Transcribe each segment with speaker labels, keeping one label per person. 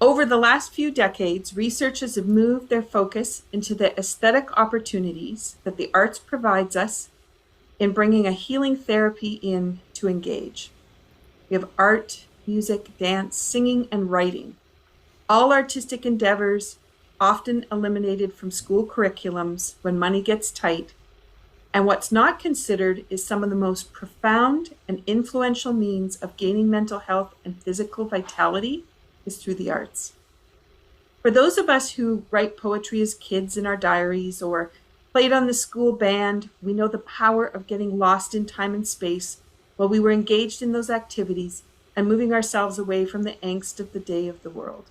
Speaker 1: Over the last few decades, researchers have moved their focus into the aesthetic opportunities that the arts provides us in bringing a healing therapy in to engage. We have art, music, dance, singing, and writing. All artistic endeavors often eliminated from school curriculums when money gets tight. And what's not considered is some of the most profound and influential means of gaining mental health and physical vitality is through the arts. For those of us who write poetry as kids in our diaries or played on the school band, we know the power of getting lost in time and space while we were engaged in those activities and moving ourselves away from the angst of the day of the world.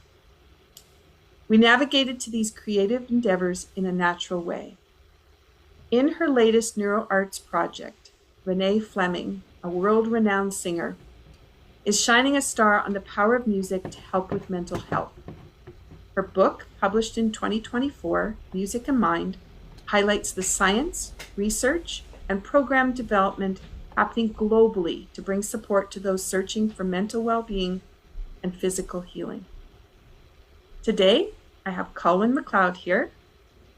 Speaker 1: We navigated to these creative endeavors in a natural way. In her latest neuro arts project, Renee Fleming, a world-renowned singer, is shining a star on the power of music to help with mental health. Her book, published in 2024, Music and Mind, highlights the science, research, and program development happening globally to bring support to those searching for mental well-being and physical healing. Today, I have Colin MacLeod here,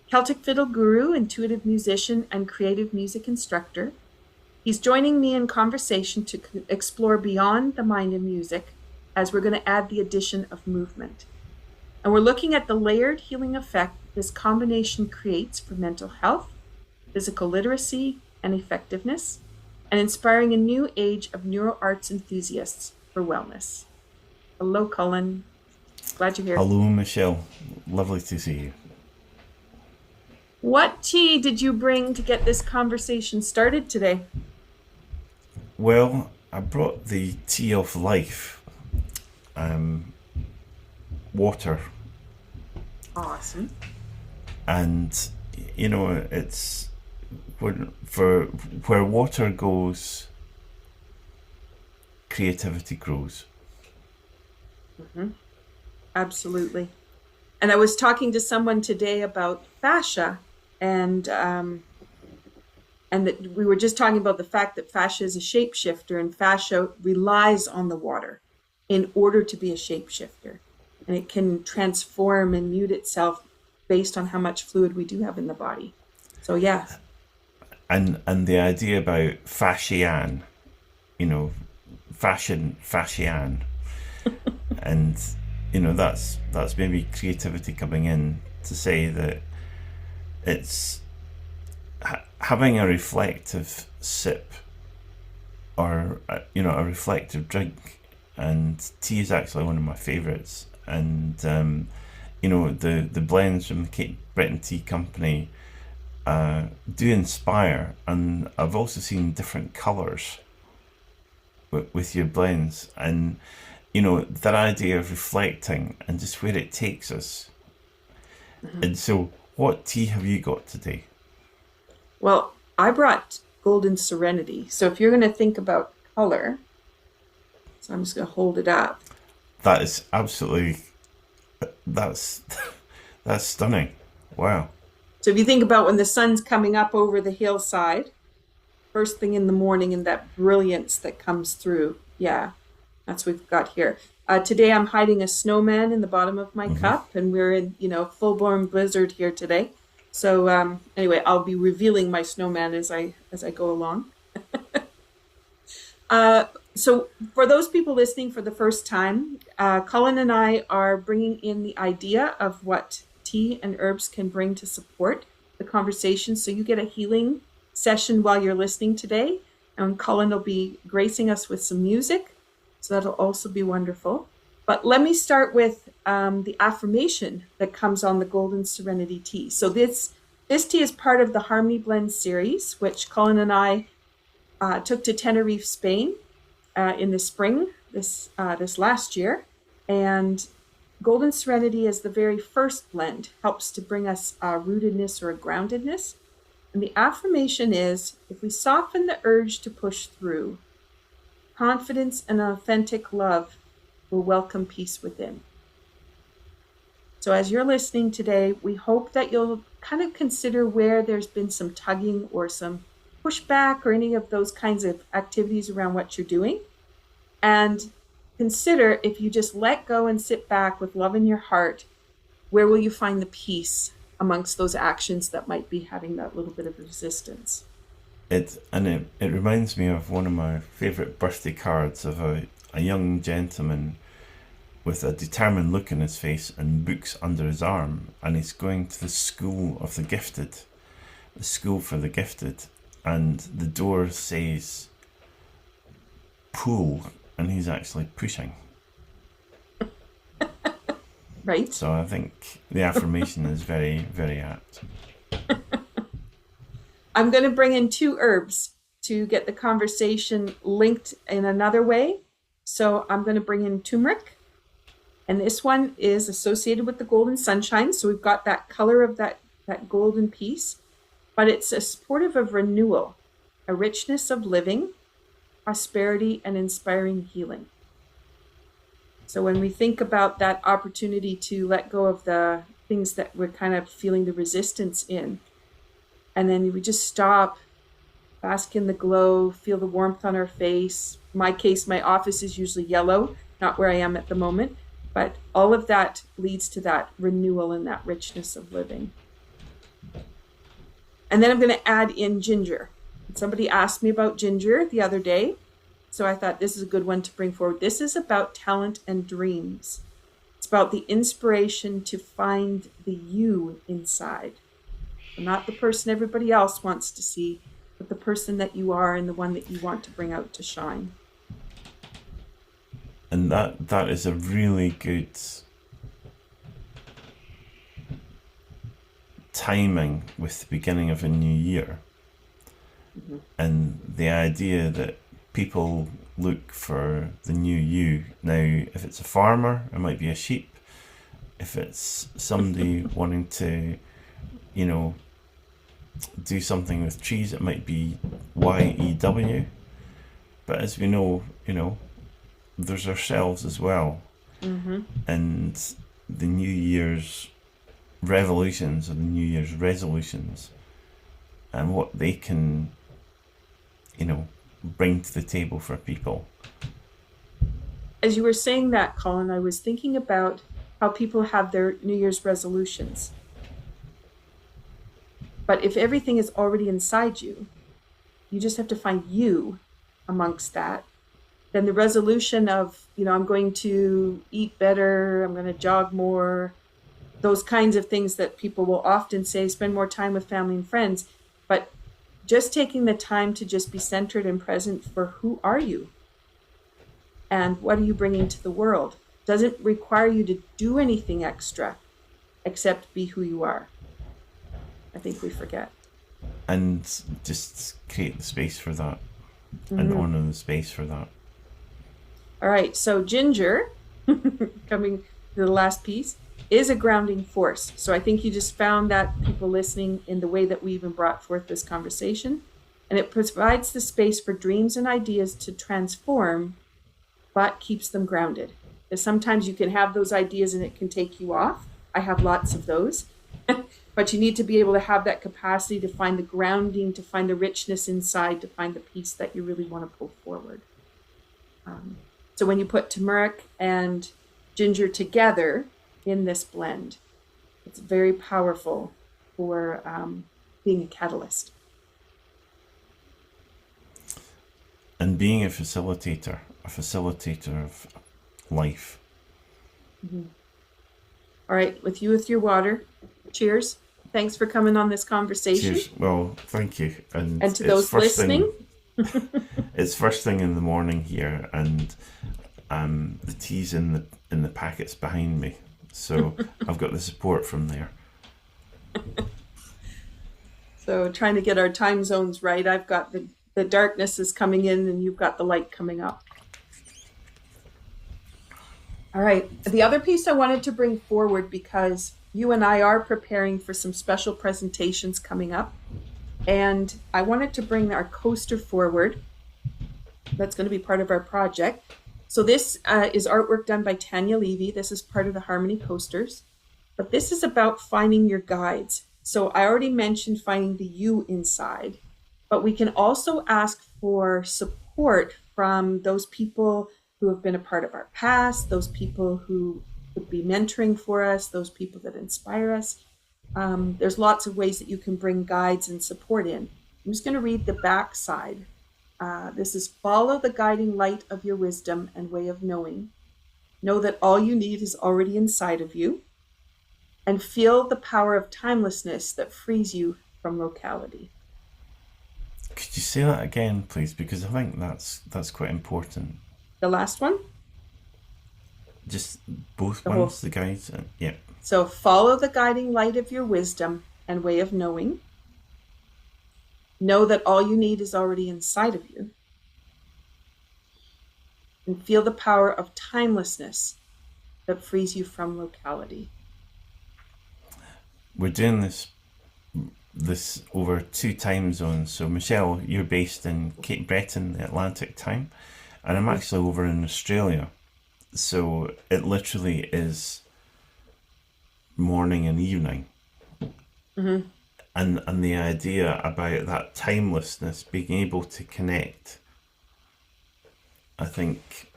Speaker 1: Celtic fiddle guru, intuitive musician, and creative music instructor. He's joining me in conversation to explore beyond the mind and music as we're going to add the addition of movement. And we're looking at the layered healing effect this combination creates for mental health, physical literacy, and effectiveness, and inspiring a new age of neuro arts enthusiasts for wellness. Hello, Colin. Glad you're here.
Speaker 2: Hello, Michelle. Lovely to see you.
Speaker 1: What tea did you bring to get this conversation started today?
Speaker 2: Well, I brought the tea of life, water.
Speaker 1: Awesome.
Speaker 2: And, you know, it's where water goes, creativity grows.
Speaker 1: Mm-hmm. Absolutely. And I was talking to someone today about fascia, and that we were just talking about the fact that fascia is a shapeshifter, and fascia relies on the water in order to be a shapeshifter, and it can transform and mute itself based on how much fluid we do have in the body. So yeah.
Speaker 2: And the idea about fascian, you know, fascian, and you know, that's maybe creativity coming in to say that it's having a reflective sip or you know, a reflective drink. And tea is actually one of my favorites. And you know, the blends from the Cape Breton Tea Company do inspire, and I've also seen different colours with your blends, and you know, that idea of reflecting and just where it takes us. Mm-hmm. And so, what tea have you got today?
Speaker 1: Well, I brought Golden Serenity. So if you're going to think about color, so I'm just going to hold it up.
Speaker 2: That is absolutely, that's stunning. Wow.
Speaker 1: So if you think about when the sun's coming up over the hillside, first thing in the morning, and that brilliance that comes through, yeah. That's what we've got here. Today I'm hiding a snowman in the bottom of my cup, and we're in, you know, full-blown blizzard here today. So anyway, I'll be revealing my snowman as I go along. So for those people listening for the first time, Colin and I are bringing in the idea of what tea and herbs can bring to support the conversation. So you get a healing session while you're listening today, and Colin will be gracing us with some music. So that'll also be wonderful. But let me start with the affirmation that comes on the Golden Serenity tea. So this tea is part of the Harmony Blend series, which Colin and I took to Tenerife, Spain in the spring this last year. And Golden Serenity is the very first blend, helps to bring us a rootedness or a groundedness. And the affirmation is, if we soften the urge to push through, confidence and authentic love will welcome peace within. So as you're listening today, we hope that you'll kind of consider where there's been some tugging or some pushback or any of those kinds of activities around what you're doing. And consider if you just let go and sit back with love in your heart, where will you find the peace amongst those actions that might be having that little bit of resistance?
Speaker 2: It reminds me of one of my favourite birthday cards of a young gentleman with a determined look in his face and books under his arm, and he's going to the school of the gifted, the school for the gifted, and the door says pull, and he's actually pushing.
Speaker 1: Right.
Speaker 2: So I think the affirmation is very, very apt.
Speaker 1: I'm going to bring in 2 herbs to get the conversation linked in another way. So I'm going to bring in turmeric, and this one is associated with the golden sunshine. So we've got that color of that golden piece, but it's a supportive of renewal, a richness of living, prosperity, and inspiring healing. So when we think about that opportunity to let go of the things that we're kind of feeling the resistance in, and then we just stop, bask in the glow, feel the warmth on our face. In my case, my office is usually yellow, not where I am at the moment, but all of that leads to that renewal and that richness of living. And then I'm going to add in ginger. Somebody asked me about ginger the other day, so I thought this is a good one to bring forward. This is about talent and dreams. It's about the inspiration to find the you inside. Not the person everybody else wants to see, but the person that you are and the one that you want to bring out to shine.
Speaker 2: And that is a really good timing with the beginning of a new year. Mm-hmm. And the idea that people look for the new you. Now, if it's a farmer, it might be a sheep. If it's somebody wanting to, do something with trees, it might be YEW. But as we know, there's ourselves as well. Mm-hmm. And the New Year's revolutions or the New Year's resolutions and what they can, bring to the table for people.
Speaker 1: As you were saying that, Colin, I was thinking about how people have their New Year's resolutions. But if everything is already inside you, you just have to find you amongst that. Then the resolution of, I'm going to eat better, I'm going to jog more, those kinds of things that people will often say, spend more time with family and friends. But just taking the time to just be centered and present for who are you? And what are you bringing to the world? Doesn't require you to do anything extra except be who you are. I think we forget.
Speaker 2: And just create the space for that. Mm-hmm. And honor the space for that.
Speaker 1: All right, so ginger, coming to the last piece, is a grounding force. So I think you just found that, people listening, in the way that we even brought forth this conversation. And it provides the space for dreams and ideas to transform, but keeps them grounded. Because sometimes you can have those ideas and it can take you off. I have lots of those. But you need to be able to have that capacity to find the grounding, to find the richness inside, to find the peace that you really want to pull forward. So when you put turmeric and ginger together in this blend, it's very powerful for being a catalyst.
Speaker 2: And being a facilitator of life.
Speaker 1: Mm-hmm. All right, with your water, cheers. Thanks for coming on this conversation.
Speaker 2: Cheers. Well, thank you. And
Speaker 1: to those listening.
Speaker 2: It's first thing in the morning here, and the tea's in the packets behind me. So I've got the support from there.
Speaker 1: So trying to get our time zones right. I've got the darkness is coming in and you've got the light coming up. All right. The other piece I wanted to bring forward, because you and I are preparing for some special presentations coming up, and I wanted to bring our coaster forward. That's going to be part of our project. So this is artwork done by Tanya Levy. This is part of the Harmony Coasters, but this is about finding your guides. So I already mentioned finding the you inside, but we can also ask for support from those people who have been a part of our past, those people who would be mentoring for us, those people that inspire us. There's lots of ways that you can bring guides and support in. I'm just going to read the back side. This is follow the guiding light of your wisdom and way of knowing. Know that all you need is already inside of you. And feel the power of timelessness that frees you from locality.
Speaker 2: Could you say that again, please? Because I think that's quite important.
Speaker 1: The last one?
Speaker 2: Just both ones, the guides? Yeah.
Speaker 1: So follow the guiding light of your wisdom and way of knowing. Know that all you need is already inside of you. And feel the power of timelessness that frees you from locality.
Speaker 2: We're doing this over 2 time zones. So Michelle, you're based in Cape Breton, the Atlantic time, and I'm actually over in Australia. So it literally is morning and evening.
Speaker 1: Mm-hmm.
Speaker 2: And the idea about that timelessness, being able to connect, I think,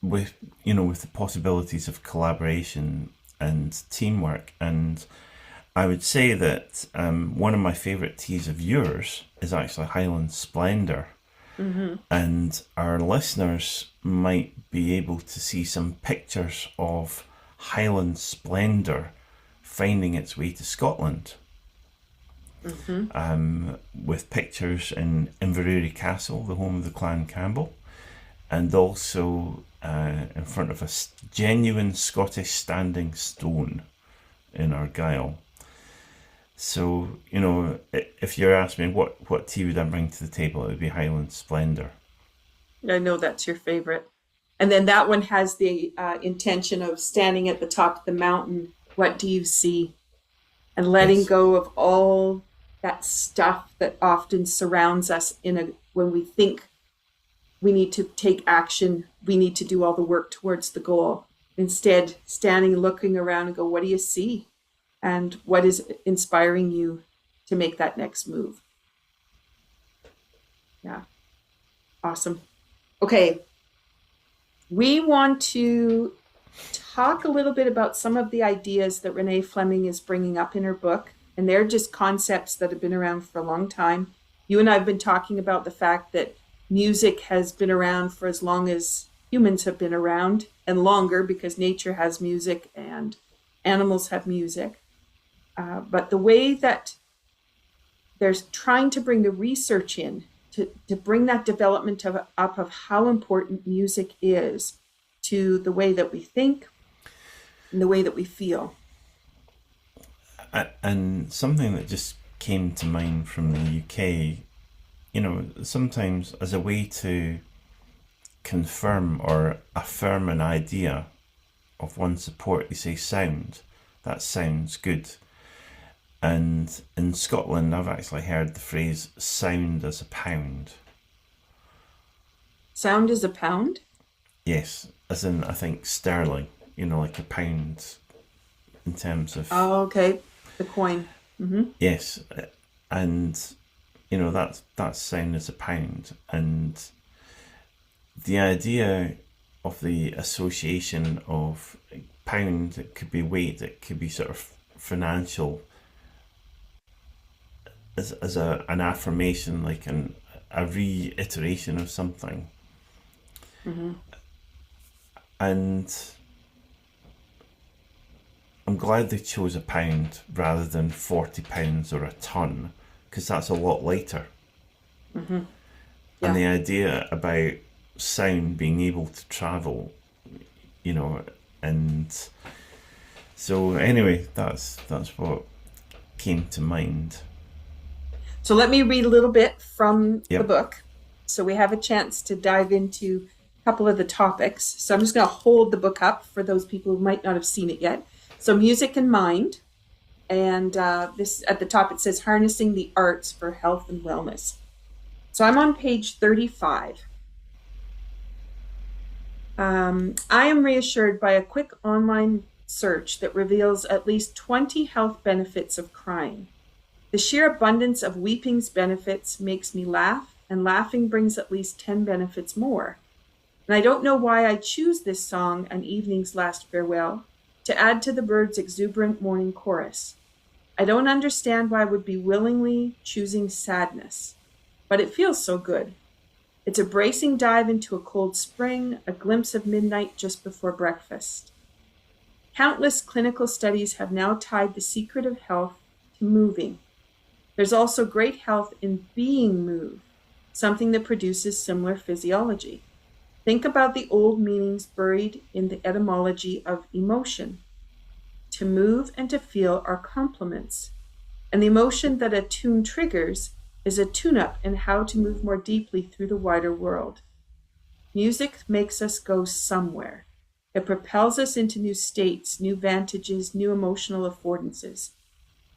Speaker 2: with the possibilities of collaboration and teamwork. And I would say that one of my favourite teas of yours is actually Highland Splendour.
Speaker 1: Mm-hmm.
Speaker 2: And our listeners might be able to see some pictures of Highland Splendour finding its way to Scotland.
Speaker 1: Mm-hmm.
Speaker 2: With pictures in Inverurie Castle, the home of the Clan Campbell, and also in front of a genuine Scottish standing stone in Argyll. So, if you're asking me what tea would I bring to the table, it would be Highland Splendour.
Speaker 1: I know that's your favorite. And then that one has the intention of standing at the top of the mountain. What do you see? And letting go of all that stuff that often surrounds us when we think we need to take action, we need to do all the work towards the goal. Instead, standing, looking around and go, what do you see? And what is inspiring you to make that next move? Yeah. Awesome. Okay. We want to talk a little bit about some of the ideas that Renee Fleming is bringing up in her book. And they're just concepts that have been around for a long time. You and I have been talking about the fact that music has been around for as long as humans have been around, and longer, because nature has music and animals have music. But the way that they're trying to bring the research in to bring that development up of how important music is to the way that we think and the way that we feel.
Speaker 2: And something that just came to mind from the UK, sometimes as a way to confirm or affirm an idea of one's support, you say sound. That sounds good. And in Scotland, I've actually heard the phrase sound as a pound.
Speaker 1: Sound as a pound?
Speaker 2: Yes, as in, I think, sterling, like a pound in terms of...
Speaker 1: Oh, okay. The coin. Mm-hmm.
Speaker 2: Yes, and that's sound as a pound, and the idea of the association of pound, it could be weight, it could be sort of financial, as an affirmation, like a reiteration of something.
Speaker 1: Mm-hmm.
Speaker 2: And I'm glad they chose a pound rather than 40 pounds or a ton, because that's a lot lighter.
Speaker 1: Mm-hmm. Yeah.
Speaker 2: And the idea about sound being able to travel, and so anyway, that's what came to mind.
Speaker 1: So let me read a little bit from
Speaker 2: Yep.
Speaker 1: the book, so we have a chance to dive into a couple of the topics. So I'm just going to hold the book up for those people who might not have seen it yet. So music and mind, and this at the top it says harnessing the arts for health and wellness. So I'm on page 35. I am reassured by a quick online search that reveals at least 20 health benefits of crying. The sheer abundance of weeping's benefits makes me laugh and laughing brings at least 10 benefits more. And I don't know why I choose this song, An Evening's Last Farewell, to add to the birds' exuberant morning chorus. I don't understand why I would be willingly choosing sadness, but it feels so good. It's a bracing dive into a cold spring, a glimpse of midnight just before breakfast. Countless clinical studies have now tied the secret of health to moving. There's also great health in being moved, something that produces similar physiology. Think about the old meanings buried in the etymology of emotion. To move and to feel are complements, and the emotion that a tune triggers is a tune-up in how to move more deeply through the wider world. Music makes us go somewhere. It propels us into new states, new vantages, new emotional affordances.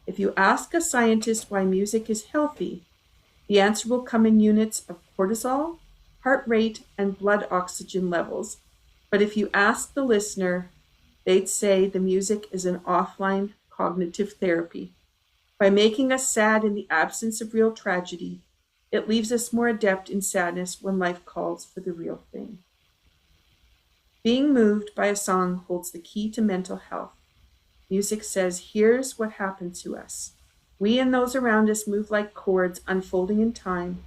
Speaker 1: If you ask a scientist why music is healthy, the answer will come in units of cortisol, heart rate, and blood oxygen levels. But if you ask the listener, they'd say the music is an offline cognitive therapy. By making us sad in the absence of real tragedy, it leaves us more adept in sadness when life calls for the real thing. Being moved by a song holds the key to mental health. Music says, here's what happened to us. We and those around us move like chords unfolding in time,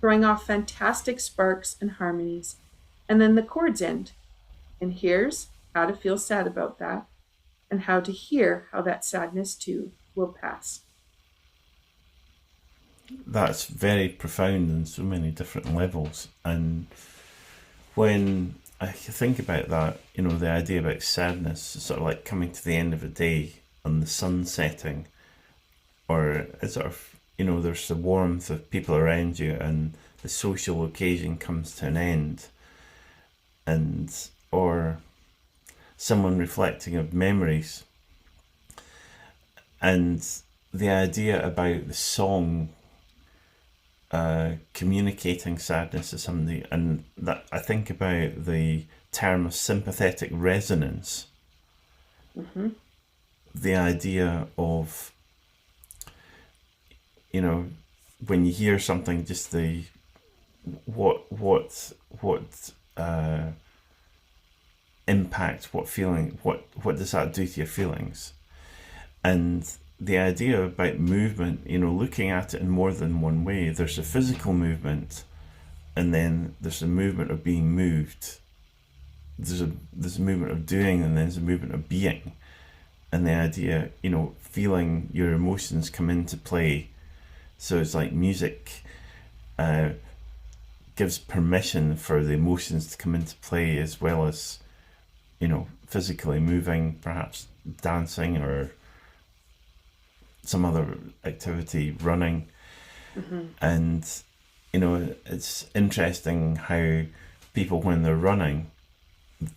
Speaker 1: throwing off fantastic sparks and harmonies, and then the chords end. And here's how to feel sad about that, and how to hear how that sadness too will pass.
Speaker 2: That's very profound on so many different levels. And when I think about that, the idea about sadness, sort of like coming to the end of a day and the sun setting, or it's sort of, there's the warmth of people around you and the social occasion comes to an end, or someone reflecting of memories. And the idea about the song communicating sadness to somebody, and that I think about the term of sympathetic resonance.
Speaker 1: Mm-hmm.
Speaker 2: The idea of, when you hear something, just the what impact, what feeling, what does that do to your feelings? And the idea about movement, looking at it in more than one way. There's a physical movement, and then there's a movement of being moved. There's a movement of doing, and then there's a movement of being. And the idea, feeling your emotions come into play. So it's like music gives permission for the emotions to come into play, as well as, physically moving, perhaps dancing or some other activity, running.
Speaker 1: Mm-hmm.
Speaker 2: And it's interesting how people, when they're running,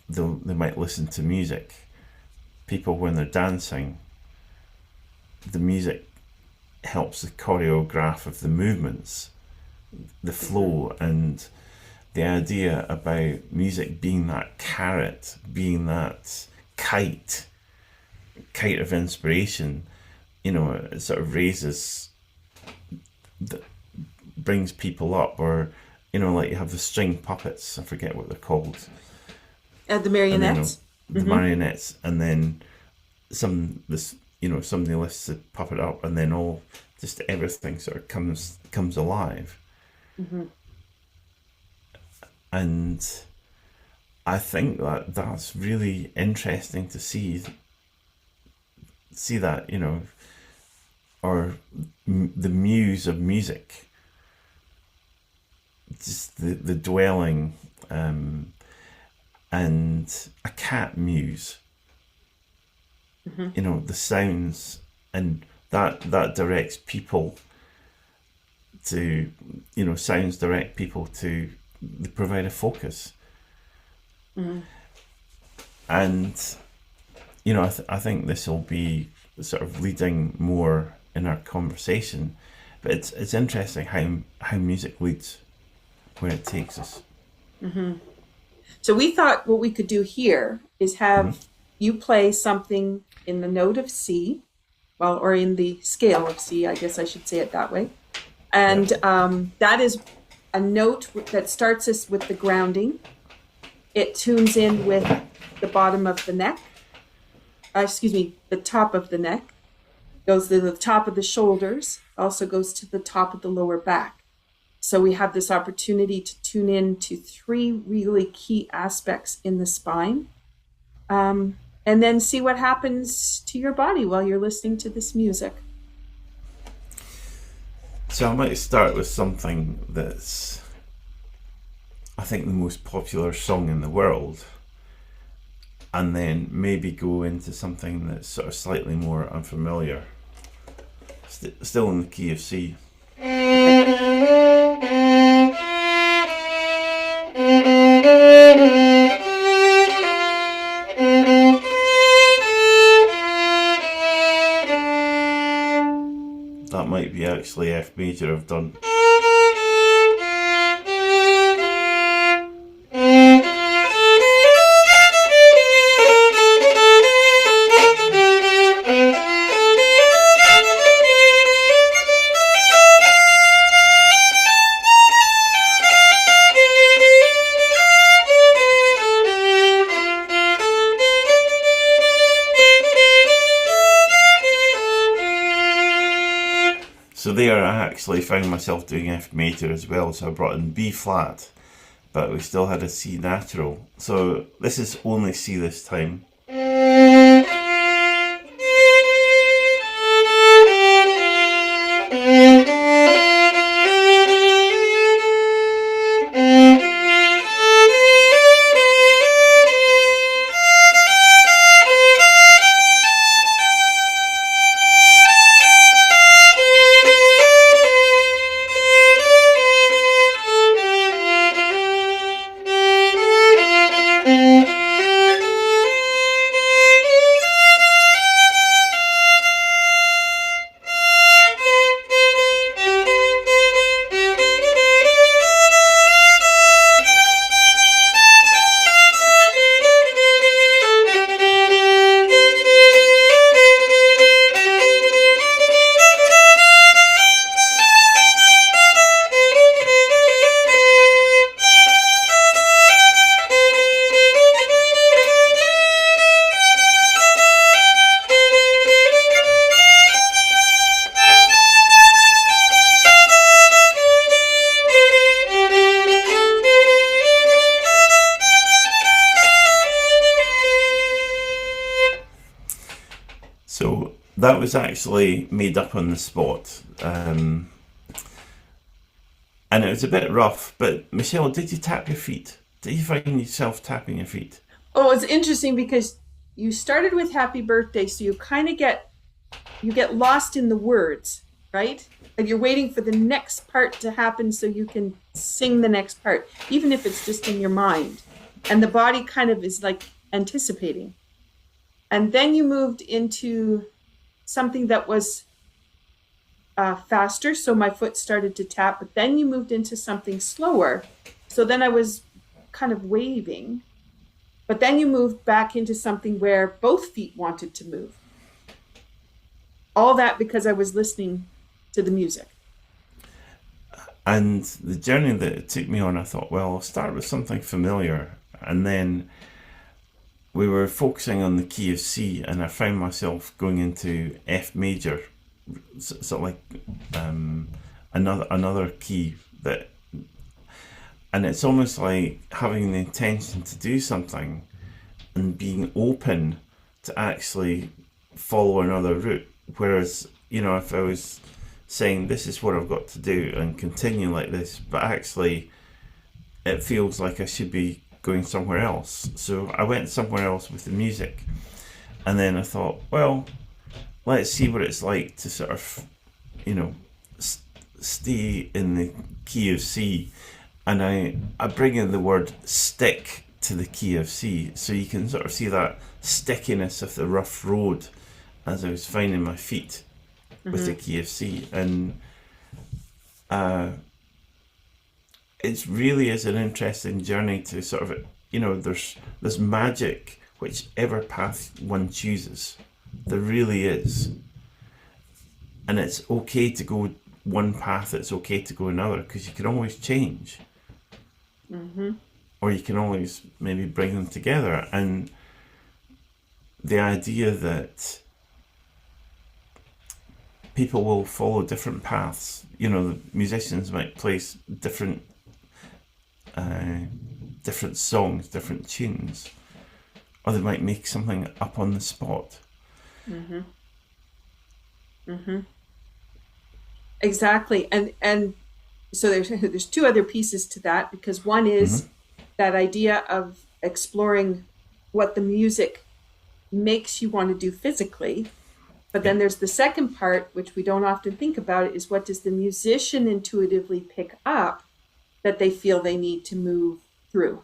Speaker 2: they might listen to music. People, when they're dancing, the music helps the choreograph of the movements, the flow. And the idea about music being that carrot, being that kite of inspiration, it sort of raises, brings people up. Or, like you have the string puppets, I forget what they're called.
Speaker 1: The marionettes?
Speaker 2: The marionettes, and then somebody lifts the puppet up, and then just everything sort of comes alive.
Speaker 1: Mm-hmm.
Speaker 2: And I think that's really interesting to see that, or the muse of music, just the dwelling, and a cat muse.
Speaker 1: Mm-hmm.
Speaker 2: The sounds, and that directs people to, sounds direct people to, they provide a focus.
Speaker 1: Mm-hmm.
Speaker 2: And I think this will be sort of leading more in our conversation, but it's interesting how music leads, where it takes us.
Speaker 1: Mm-hmm. So we thought what we could do here is have you play something in the note of C, or in the scale of C, I guess I should say it that way. And that is a note that starts us with the grounding. It tunes in with the bottom of the neck. The top of the neck. Goes to the top of the shoulders. Also goes to the top of the lower back. So we have this opportunity to tune in to 3 really key aspects in the spine. And then see what happens to your body while you're listening to this music.
Speaker 2: So I might start with something that's, I think, the most popular song in the world, and then maybe go into something that's sort of slightly more unfamiliar. Still in the key of C. That might be actually F major I've done. So there I actually found myself doing F major as well, so I brought in B flat, but we still had a C natural. So this is only C this time. So that was actually made up on the spot. And it was a bit rough, but Michelle, did you tap your feet? Did you find yourself tapping your feet?
Speaker 1: Oh, it's interesting because you started with happy birthday, so you kind of get lost in the words, right? And you're waiting for the next part to happen so you can sing the next part, even if it's just in your mind. And the body kind of is like anticipating. And then you moved into something that was faster, so my foot started to tap, but then you moved into something slower. So then I was kind of waving, but then you moved back into something where both feet wanted to move. All that because I was listening to the music.
Speaker 2: And the journey that it took me on, I thought, well, I'll start with something familiar. And then we were focusing on the key of C, and I found myself going into F major, sort of like another key that, and it's almost like having the intention to do something and being open to actually follow another route. Whereas, you know, if I was saying this is what I've got to do and continue like this, but actually it feels like I should be going somewhere else. So I went somewhere else with the music, and then I thought, well, let's see what it's like to sort of, you know, stay in the key of C, and I bring in the word stick to the key of C, so you can sort of see that stickiness of the rough road as I was finding my feet with the key of C. And it really is an interesting journey to sort of, you know, there's magic whichever path one chooses. There really is. And it's okay to go one path it's okay to go another, because you can always change. Or you can always maybe bring them together. And the idea that people will follow different paths, the musicians might play different songs, different tunes, or they might make something up on the spot.
Speaker 1: Exactly. And so there's two other pieces to that, because one is that idea of exploring what the music makes you want to do physically. But then there's the second part, which we don't often think about, is what does the musician intuitively pick up that they feel they need to move through?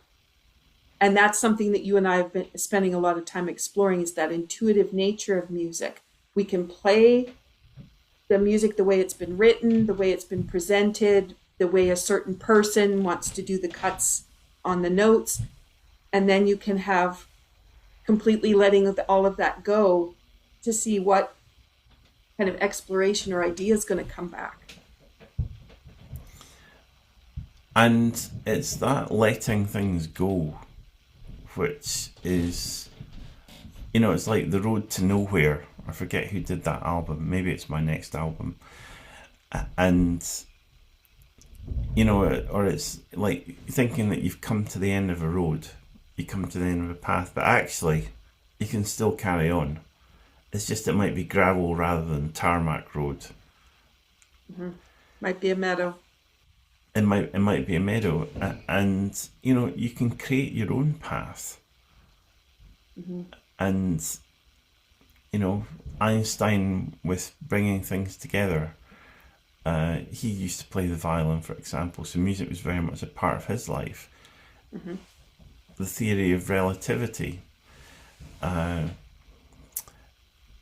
Speaker 1: And that's something that you and I have been spending a lot of time exploring, is that intuitive nature of music. We can play the music the way it's been written, the way it's been presented, the way a certain person wants to do the cuts on the notes. And then you can have completely letting all of that go to see what kind of exploration or idea is going to come back.
Speaker 2: And it's that letting things go, which is, it's like the road to nowhere. I forget who did that album. Maybe it's my next album. And, or it's like thinking that you've come to the end of a road, you come to the end of a path, but actually you can still carry on. It's just it might be gravel rather than tarmac road.
Speaker 1: Might be a meadow.
Speaker 2: It might be a meadow, and you can create your own path. And Einstein, with bringing things together, he used to play the violin, for example, so music was very much a part of his life. The theory of relativity.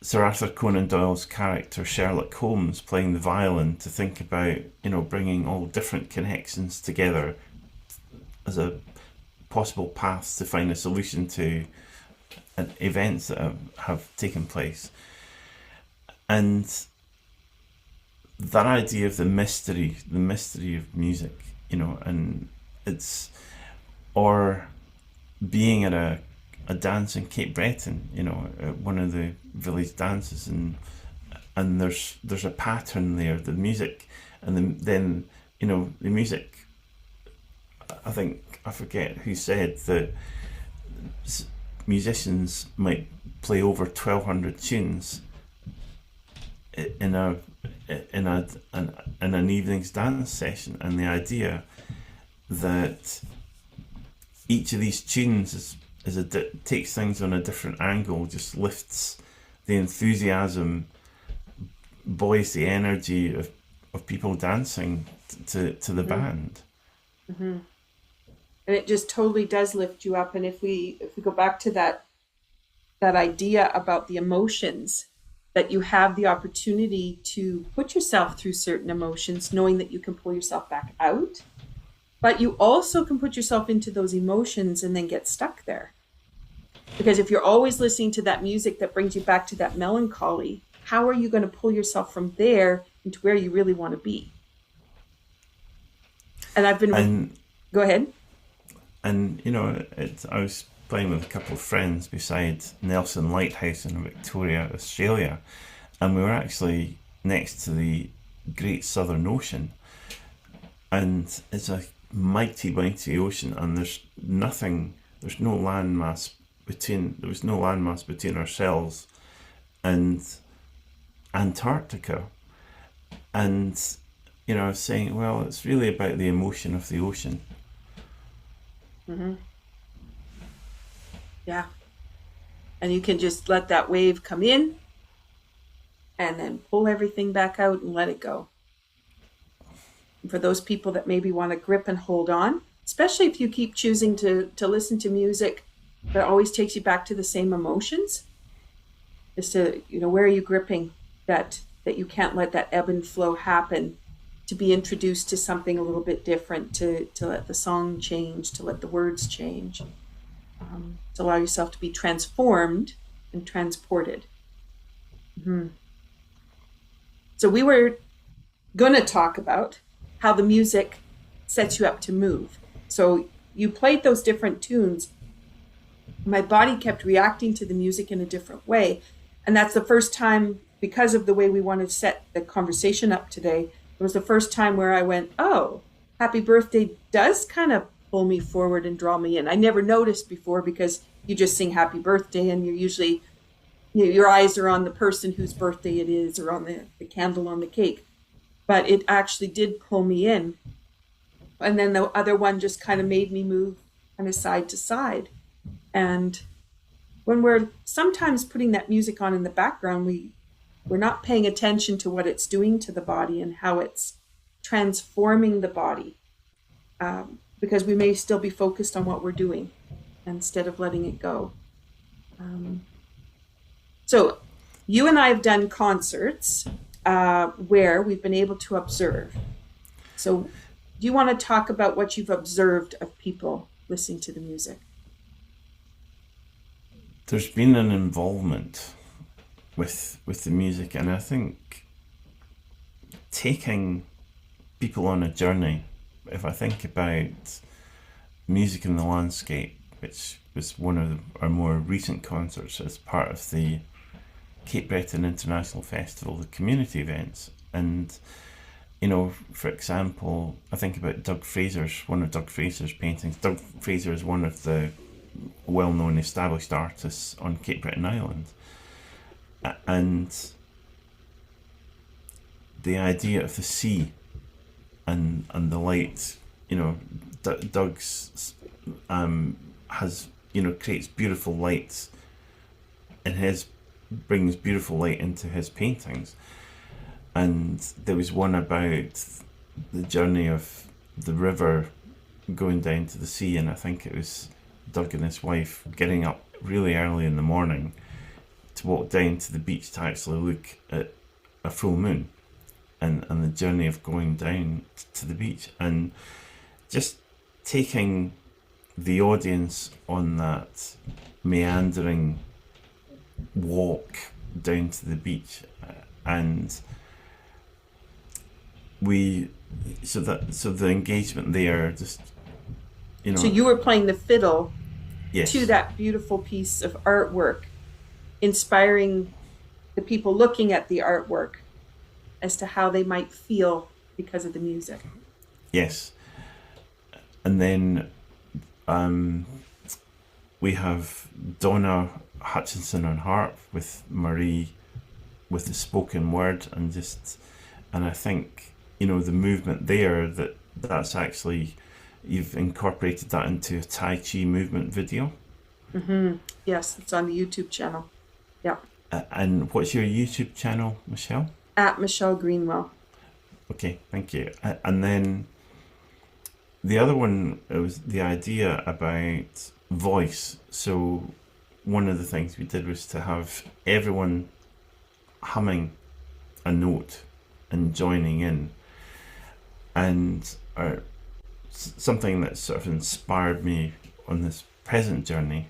Speaker 2: Sir Arthur Conan Doyle's character Sherlock Holmes playing the violin to think about, bringing all different connections together as a possible path to find a solution to events that have taken place. And that idea of the mystery of music, and it's, or being at a dance in Cape Breton, one of the village dances, and there's a pattern there, the music, and then the music. I forget who said that musicians might play over 1,200 tunes in an evening's dance session, and the idea that each of these tunes takes things on a different angle, just lifts the enthusiasm, buoys the energy of people dancing to the band.
Speaker 1: And it just totally does lift you up. And if we go back to that idea about the emotions, that you have the opportunity to put yourself through certain emotions, knowing that you can pull yourself back out. But you also can put yourself into those emotions and then get stuck there. Because if you're always listening to that music that brings you back to that melancholy, how are you going to pull yourself from there into where you really want to be? And go ahead.
Speaker 2: And, I was playing with a couple of friends beside Nelson Lighthouse in Victoria, Australia, and we were actually next to the Great Southern Ocean. And it's a mighty, mighty ocean, and there was no landmass between ourselves and Antarctica. And, I was saying, well, it's really about the emotion of the ocean.
Speaker 1: Yeah. And you can just let that wave come in and then pull everything back out and let it go. For those people that maybe want to grip and hold on, especially if you keep choosing to listen to music that always takes you back to the same emotions, is to, where are you gripping that you can't let that ebb and flow happen, to be introduced to something a little bit different, to let the song change, to let the words change, to allow yourself to be transformed and transported. So we were going to talk about how the music sets you up to move. So you played those different tunes. My body kept reacting to the music in a different way. And that's the first time, because of the way we wanted to set the conversation up today, it was the first time where I went, oh, Happy Birthday does kind of pull me forward and draw me in. I never noticed before, because you just sing Happy Birthday and you're usually, your eyes are on the person whose birthday it is, or on the candle on the cake. But it actually did pull me in. And then the other one just kind of made me move kind of side to side. And when we're sometimes putting that music on in the background, we're not paying attention to what it's doing to the body and how it's transforming the body, because we may still be focused on what we're doing instead of letting it go. So you and I have done concerts where we've been able to observe. So do you want to talk about what you've observed of people listening to the music?
Speaker 2: There's been an involvement with the music, and I think taking people on a journey. If I think about Music in the Landscape, which was one of our more recent concerts as part of the Cape Breton International Festival, the community events, and for example, I think about one of Doug Fraser's paintings. Doug Fraser is one of the well-known established artists on Cape Breton Island, and the idea of the sea and the light, Doug's has creates beautiful lights, and brings beautiful light into his paintings. And there was one about the journey of the river going down to the sea, and I think it was Doug and his wife getting up really early in the morning to walk down to the beach to actually look at a full moon, and the journey of going down to the beach, and just taking the audience on that meandering walk down to the beach. And so the engagement there, just
Speaker 1: So you were playing the fiddle,
Speaker 2: yes,
Speaker 1: to that beautiful piece of artwork, inspiring the people looking at the artwork as to how they might feel because of the music.
Speaker 2: Yes. And then we have Donna Hutchinson on harp, with Marie with the spoken word, and I think the movement there, that's actually, you've incorporated that into a Tai Chi movement video.
Speaker 1: Mm-hmm. Yes, it's on the YouTube channel. Yeah.
Speaker 2: And what's your YouTube channel, Michelle?
Speaker 1: At Michelle Greenwell.
Speaker 2: Okay, thank you. And then the other one, it was the idea about voice. So one of the things we did was to have everyone humming a note and joining in. And something that sort of inspired me on this present journey,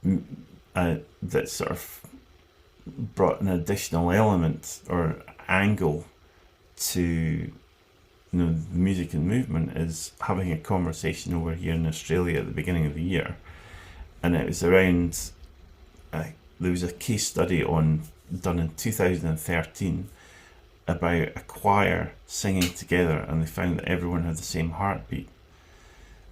Speaker 2: that sort of brought an additional element or angle to the music and movement, is having a conversation over here in Australia at the beginning of the year. And it was around, there was a case study done in 2013 about a choir singing together, and they found that everyone had the same heartbeat.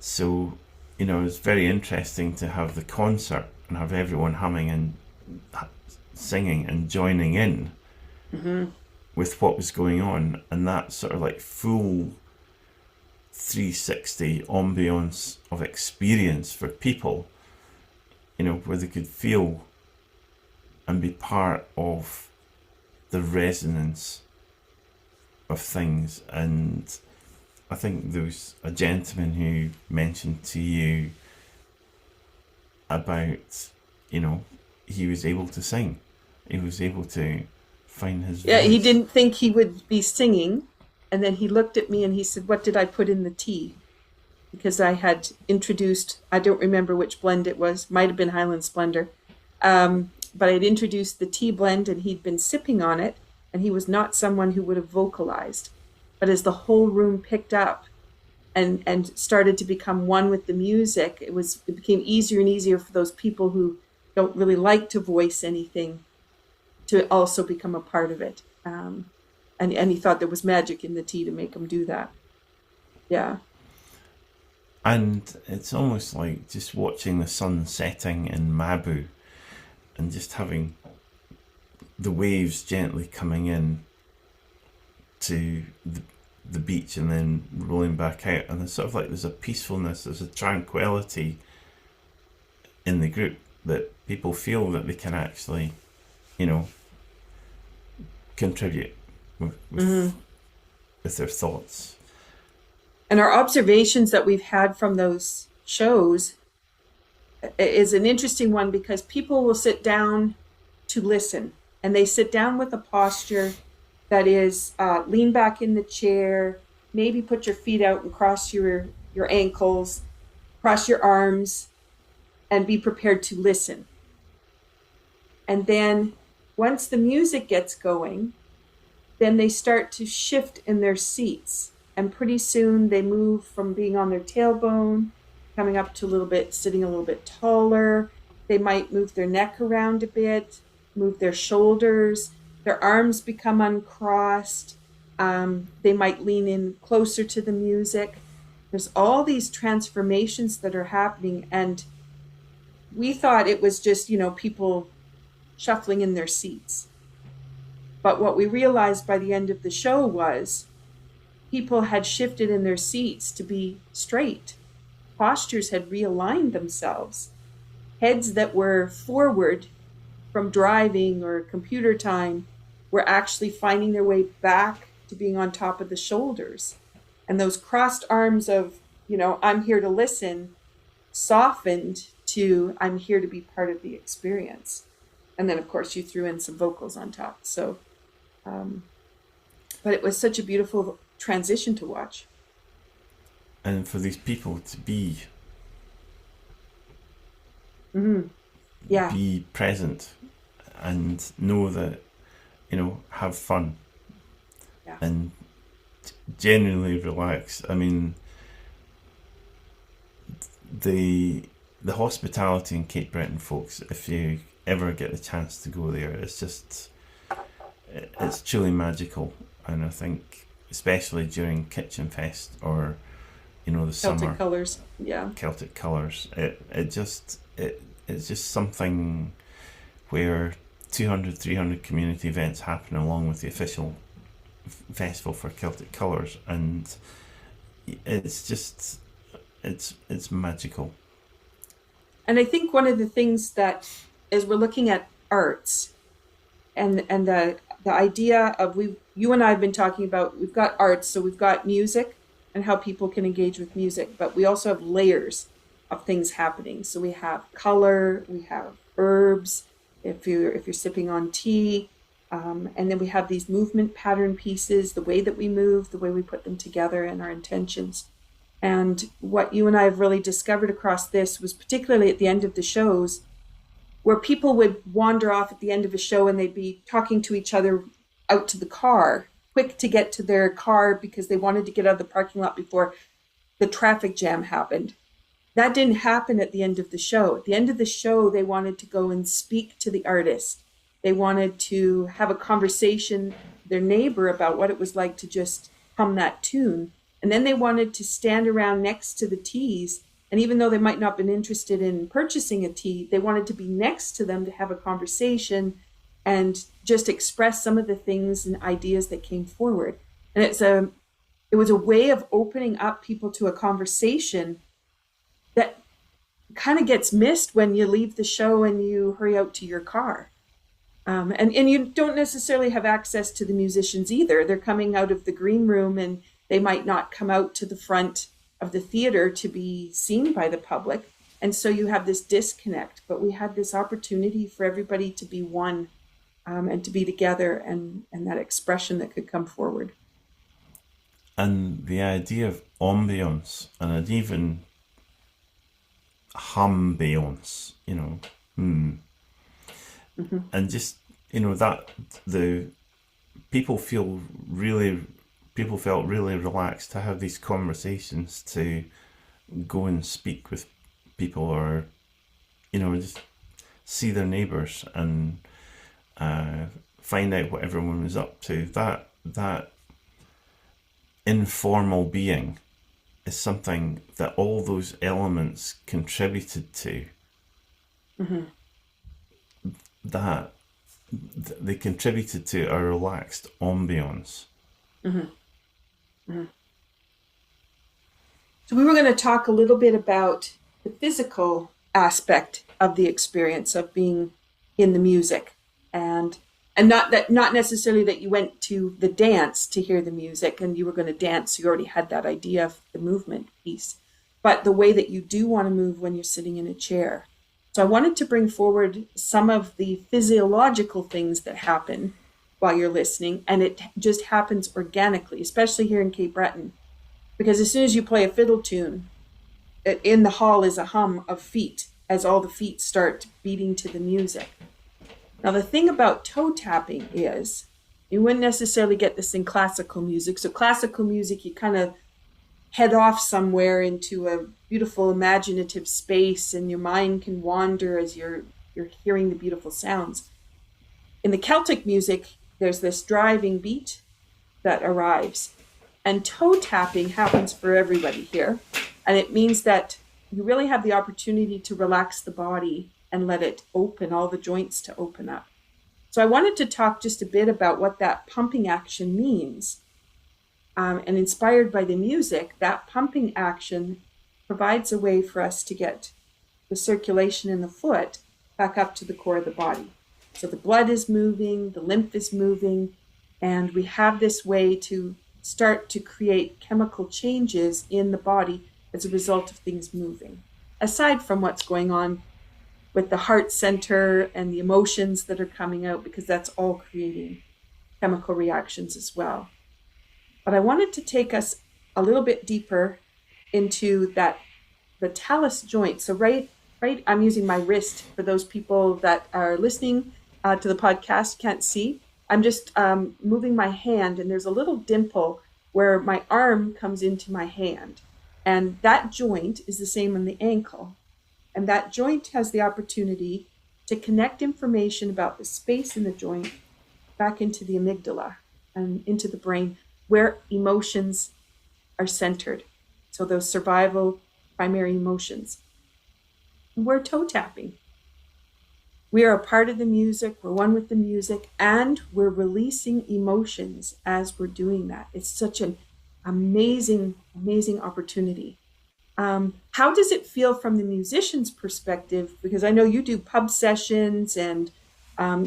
Speaker 2: So it was very interesting to have the concert and have everyone humming and singing and joining in, mm-hmm, with what was going on, and that sort of like full 360 ambience of experience for people, where they could feel and be part of the resonance of things. And I think there was a gentleman who mentioned to you about, he was able to sing. He was able to find his voice.
Speaker 1: Yeah, he didn't think he would be singing. And then he looked at me and he said, "What did I put in the tea?" Because I had introduced, I don't remember which blend it was, might have been Highland Splendor. But I'd introduced the tea blend and he'd been sipping on it. and he was not someone who would have vocalized. But as the whole room picked up and started to become one with the music, it became easier and easier for those people who don't really like to voice anything to also become a part of it. And he thought there was magic in the tea to make him do that. Yeah.
Speaker 2: And it's almost like just watching the sun setting in Mabu and just having the waves gently coming in to the beach and then rolling back out. And there's sort of like, there's a peacefulness, there's a tranquility in the group that people feel that they can actually, contribute with their thoughts.
Speaker 1: And our observations that we've had from those shows is an interesting one, because people will sit down to listen, and they sit down with a posture that is lean back in the chair, maybe put your feet out and cross your ankles, cross your arms, and be prepared to listen. And then once the music gets going, then they start to shift in their seats. And pretty soon they move from being on their tailbone, coming up to sitting a little bit taller. They might move their neck around a bit, move their shoulders, their arms become uncrossed. They might lean in closer to the music. There's all these transformations that are happening. And we thought it was just, people shuffling in their seats. But what we realized by the end of the show was people had shifted in their seats to be straight. Postures had realigned themselves. Heads that were forward from driving or computer time were actually finding their way back to being on top of the shoulders. And those crossed arms of, I'm here to listen, softened to, I'm here to be part of the experience. And then, of course, you threw in some vocals on top. So, but it was such a beautiful transition to watch.
Speaker 2: And for these people to be be present and know that, have fun and genuinely relax. I mean, the hospitality in Cape Breton, folks, if you ever get the chance to go there, it's truly magical. And I think especially during Kitchen Fest or the
Speaker 1: Celtic
Speaker 2: summer
Speaker 1: colors,
Speaker 2: Celtic colours, it's just something where 200-300 community events happen along with the official festival for Celtic colours, and it's magical.
Speaker 1: And I think one of the things that, as we're looking at arts and the idea of, you and I have been talking about, we've got arts, so we've got music and how people can engage with music, but we also have layers of things happening. So we have color, we have herbs, if you're sipping on tea, and then we have these movement pattern pieces, the way that we move, the way we put them together, and our intentions. And what you and I have really discovered across this was, particularly at the end of the shows, where people would wander off at the end of a show and they'd be talking to each other out to the car, quick to get to their car because they wanted to get out of the parking lot before the traffic jam happened. That didn't happen at the end of the show. At the end of the show, they wanted to go and speak to the artist. They wanted to have a conversation with their neighbor about what it was like to just hum that tune. And then they wanted to stand around next to the teas. And even though they might not have been interested in purchasing a tea, they wanted to be next to them to have a conversation and just express some of the things and ideas that came forward. And it was a way of opening up people to a conversation that kind of gets missed when you leave the show and you hurry out to your car. And you don't necessarily have access to the musicians either. They're coming out of the green room and they might not come out to the front of the theater to be seen by the public. And so you have this disconnect, but we had this opportunity for everybody to be one, and to be together, and that expression that could come forward.
Speaker 2: And the idea of ambience and even humbiance, and just, that the people feel really people felt really relaxed to have these conversations, to go and speak with people, or just see their neighbours and find out what everyone was up to. That informal being is something that all those elements contributed to.
Speaker 1: Mm-hmm.
Speaker 2: That they contributed to a relaxed ambience.
Speaker 1: Mm-hmm. Mm-hmm. So we were going to talk a little bit about the physical aspect of the experience of being in the music, and not necessarily that you went to the dance to hear the music and you were going to dance, so you already had that idea of the movement piece, but the way that you do want to move when you're sitting in a chair. So I wanted to bring forward some of the physiological things that happen while you're listening, and it just happens organically, especially here in Cape Breton, because as soon as you play a fiddle tune, in the hall is a hum of feet as all the feet start beating to the music. Now, the thing about toe tapping is you wouldn't necessarily get this in classical music. So classical music, you kind of head off somewhere into a beautiful imaginative space and your mind can wander as you're hearing the beautiful sounds. In the Celtic music, there's this driving beat that arrives, and toe tapping happens for everybody here. And it means that you really have the opportunity to relax the body and let it open, all the joints to open up. So I wanted to talk just a bit about what that pumping action means. And inspired by the music, that pumping action provides a way for us to get the circulation in the foot back up to the core of the body. So the blood is moving, the lymph is moving, and we have this way to start to create chemical changes in the body as a result of things moving, aside from what's going on with the heart center and the emotions that are coming out, because that's all creating chemical reactions as well. But I wanted to take us a little bit deeper into the talus joint. So right, I'm using my wrist for those people that are listening to the podcast, can't see. I'm just moving my hand, and there's a little dimple where my arm comes into my hand. And that joint is the same on the ankle. And that joint has the opportunity to connect information about the space in the joint back into the amygdala and into the brain, where emotions are centered. So those survival primary emotions. We're toe tapping. We are a part of the music, we're one with the music, and we're releasing emotions as we're doing that. It's such an amazing, amazing opportunity. How does it feel from the musician's perspective? Because I know you do pub sessions, and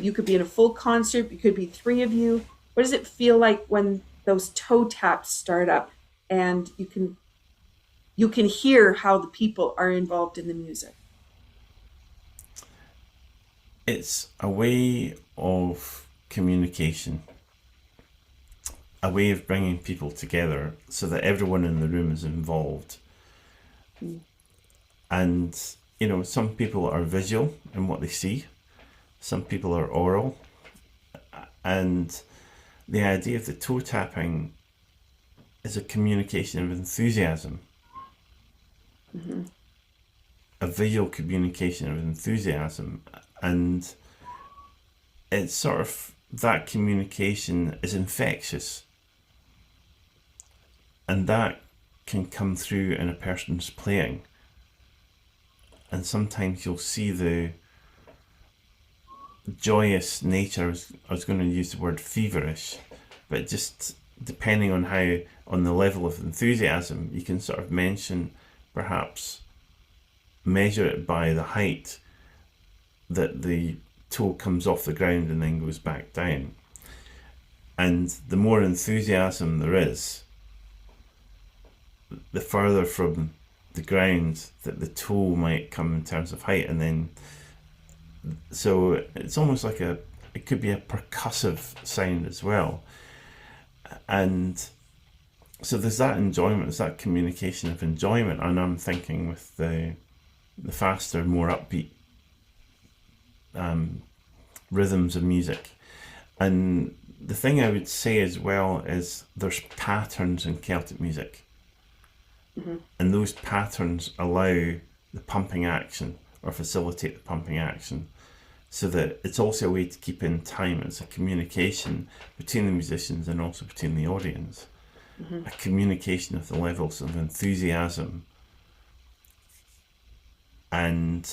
Speaker 1: you could be in a full concert, you could be 3 of you. What does it feel like when those toe taps start up and you can hear how the people are involved in the music?
Speaker 2: It's a way of communication, a way of bringing people together so that everyone in the room is involved. And, some people are visual in what they see, some people are oral, and the idea of the toe tapping is a communication of enthusiasm.
Speaker 1: Mm-hmm.
Speaker 2: A visual communication of enthusiasm, and it's sort of, that communication is infectious, and that can come through in a person's playing. And sometimes you'll see the joyous nature. I was going to use the word feverish, but just depending on on the level of enthusiasm, you can sort of measure it by the height that the toe comes off the ground and then goes back down. And the more enthusiasm there is, the further from the ground that the toe might come in terms of height. And then, so it's almost like it could be a percussive sound as well. And so there's that enjoyment, there's that communication of enjoyment. And I'm thinking with the faster, more upbeat rhythms of music. And the thing I would say as well is there's patterns in Celtic music.
Speaker 1: Mm-hmm.
Speaker 2: And those patterns allow the pumping action or facilitate the pumping action, so that it's also a way to keep in time. It's a communication between the musicians and also between the audience.
Speaker 1: Mm-hmm.
Speaker 2: A communication of the levels of enthusiasm and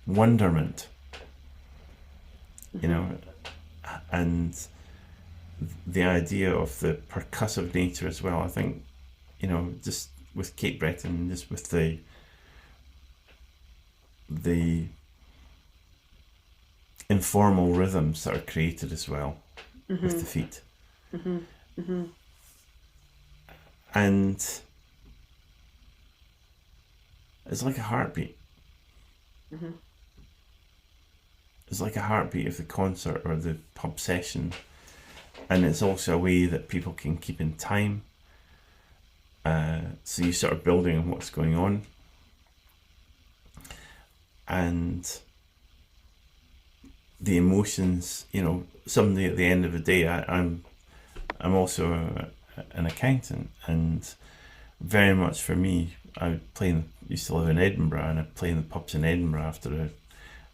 Speaker 2: wonderment,
Speaker 1: Mm-hmm.
Speaker 2: you know, and the idea of the percussive nature as well. I think, you know, just with Cape Breton, just with the informal rhythms that are created as well,
Speaker 1: Mm-hmm.
Speaker 2: with the feet.
Speaker 1: Mm-hmm. Mm-hmm.
Speaker 2: And it's like a heartbeat.
Speaker 1: Mm-hmm.
Speaker 2: It's like a heartbeat of the concert or the pub session. And it's also a way that people can keep in time. So you sort of building on what's going on. And the emotions, you know, someday at the end of the day, I'm also an accountant, and very much for me, used to live in Edinburgh, and I'd play in the pubs in Edinburgh after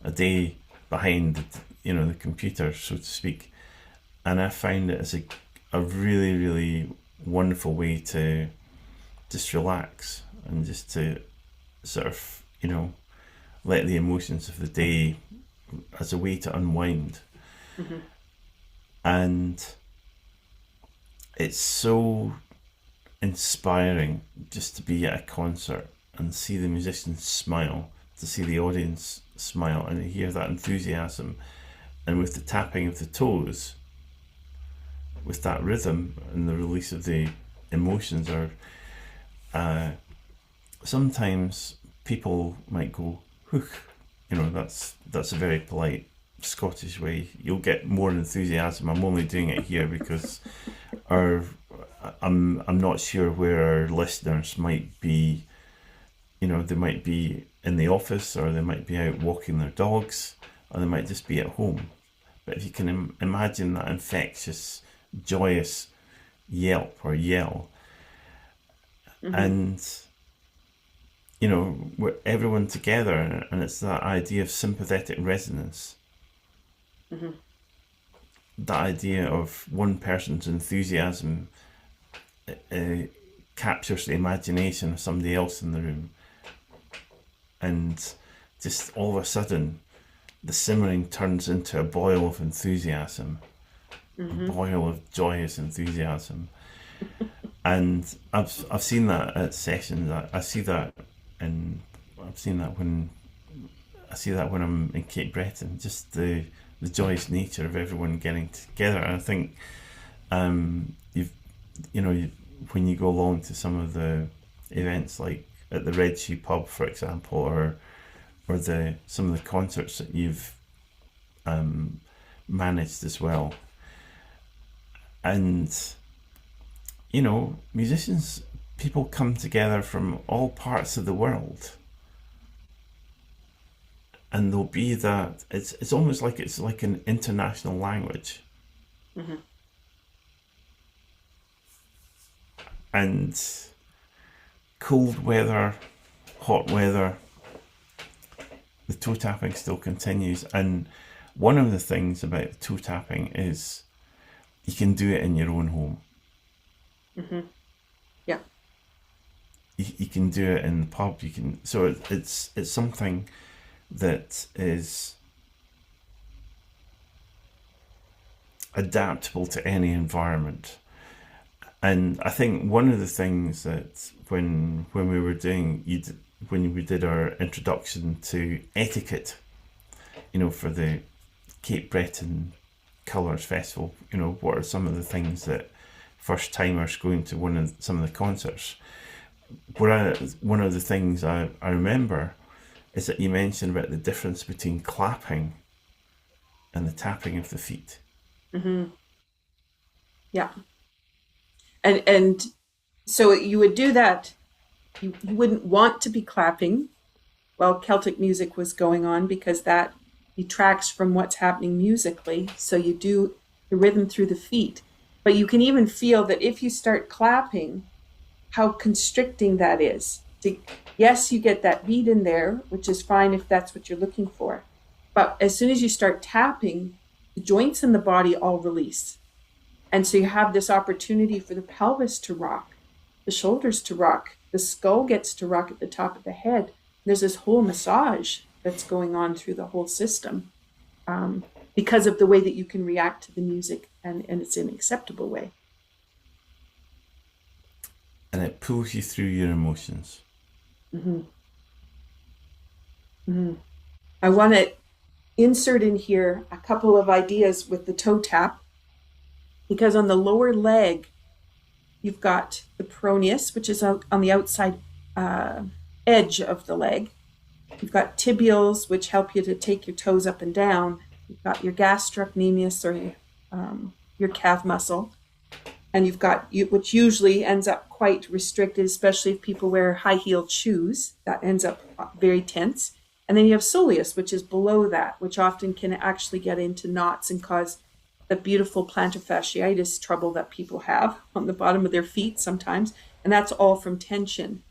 Speaker 2: a day behind the computer, so to speak, and I find it as a really, really wonderful way to just relax and just to sort of, let the emotions of the day as a way to unwind.
Speaker 1: Mm-hmm.
Speaker 2: And it's so inspiring just to be at a concert and see the musicians smile, to see the audience smile and hear that enthusiasm. And with the tapping of the toes, with that rhythm and the release of the emotions, or sometimes people might go, whew, that's a very polite Scottish way. You'll get more enthusiasm. I'm only doing it here because I'm not sure where our listeners might be. They might be in the office, or they might be out walking their dogs, or they might just be at home. But if you can imagine that infectious, joyous yelp or yell,
Speaker 1: Mm-hmm.
Speaker 2: and we're everyone together, and it's that idea of sympathetic resonance.
Speaker 1: Mm-hmm.
Speaker 2: That idea of one person's enthusiasm captures the imagination of somebody else in the room, and just all of a sudden the simmering turns into a boil of enthusiasm,
Speaker 1: Mm-hmm.
Speaker 2: a boil of joyous enthusiasm. And I've seen that at sessions. I see that, and I've seen that when I'm in Cape Breton. Just the joyous nature of everyone getting together. And I think when you go along to some of the events, like at the Red Shoe Pub, for example, or some of the concerts that you've managed as well, and musicians, people come together from all parts of the world, and there'll be that it's almost like it's like an international language.
Speaker 1: Mm-hmm.
Speaker 2: And cold weather, hot weather, the toe tapping still continues. And one of the things about the toe tapping is you can do it in your own home.
Speaker 1: Mm-hmm. Yeah.
Speaker 2: You can do it in the pub. So it's something that is adaptable to any environment. And I think one of the things that when we did our introduction to etiquette, for the Cape Breton Colours Festival, what are some of the things that first timers going to some of the concerts? One of the things I remember is that you mentioned about the difference between clapping and the tapping of the feet.
Speaker 1: Mm-hmm. Yeah. And so you would do that. You wouldn't want to be clapping while Celtic music was going on, because that detracts from what's happening musically. So you do the rhythm through the feet. But you can even feel that if you start clapping, how constricting that is. Yes, you get that beat in there, which is fine if that's what you're looking for. But as soon as you start tapping, the joints in the body all release. And so you have this opportunity for the pelvis to rock, the shoulders to rock, the skull gets to rock at the top of the head. There's this whole massage that's going on through the whole system because of the way that you can react to the music, and it's an acceptable way.
Speaker 2: And it pulls you through your emotions.
Speaker 1: Mm-hmm. Mm-hmm. I want to insert in here a couple of ideas with the toe tap, because on the lower leg, you've got the peroneus, which is on the outside edge of the leg. You've got tibials, which help you to take your toes up and down. You've got your gastrocnemius, or your calf muscle. And you've got, which usually ends up quite restricted, especially if people wear high-heeled shoes. That ends up very tense. And then you have soleus, which is below that, which often can actually get into knots and cause the beautiful plantar fasciitis trouble that people have on the bottom of their feet sometimes. And that's all from tension.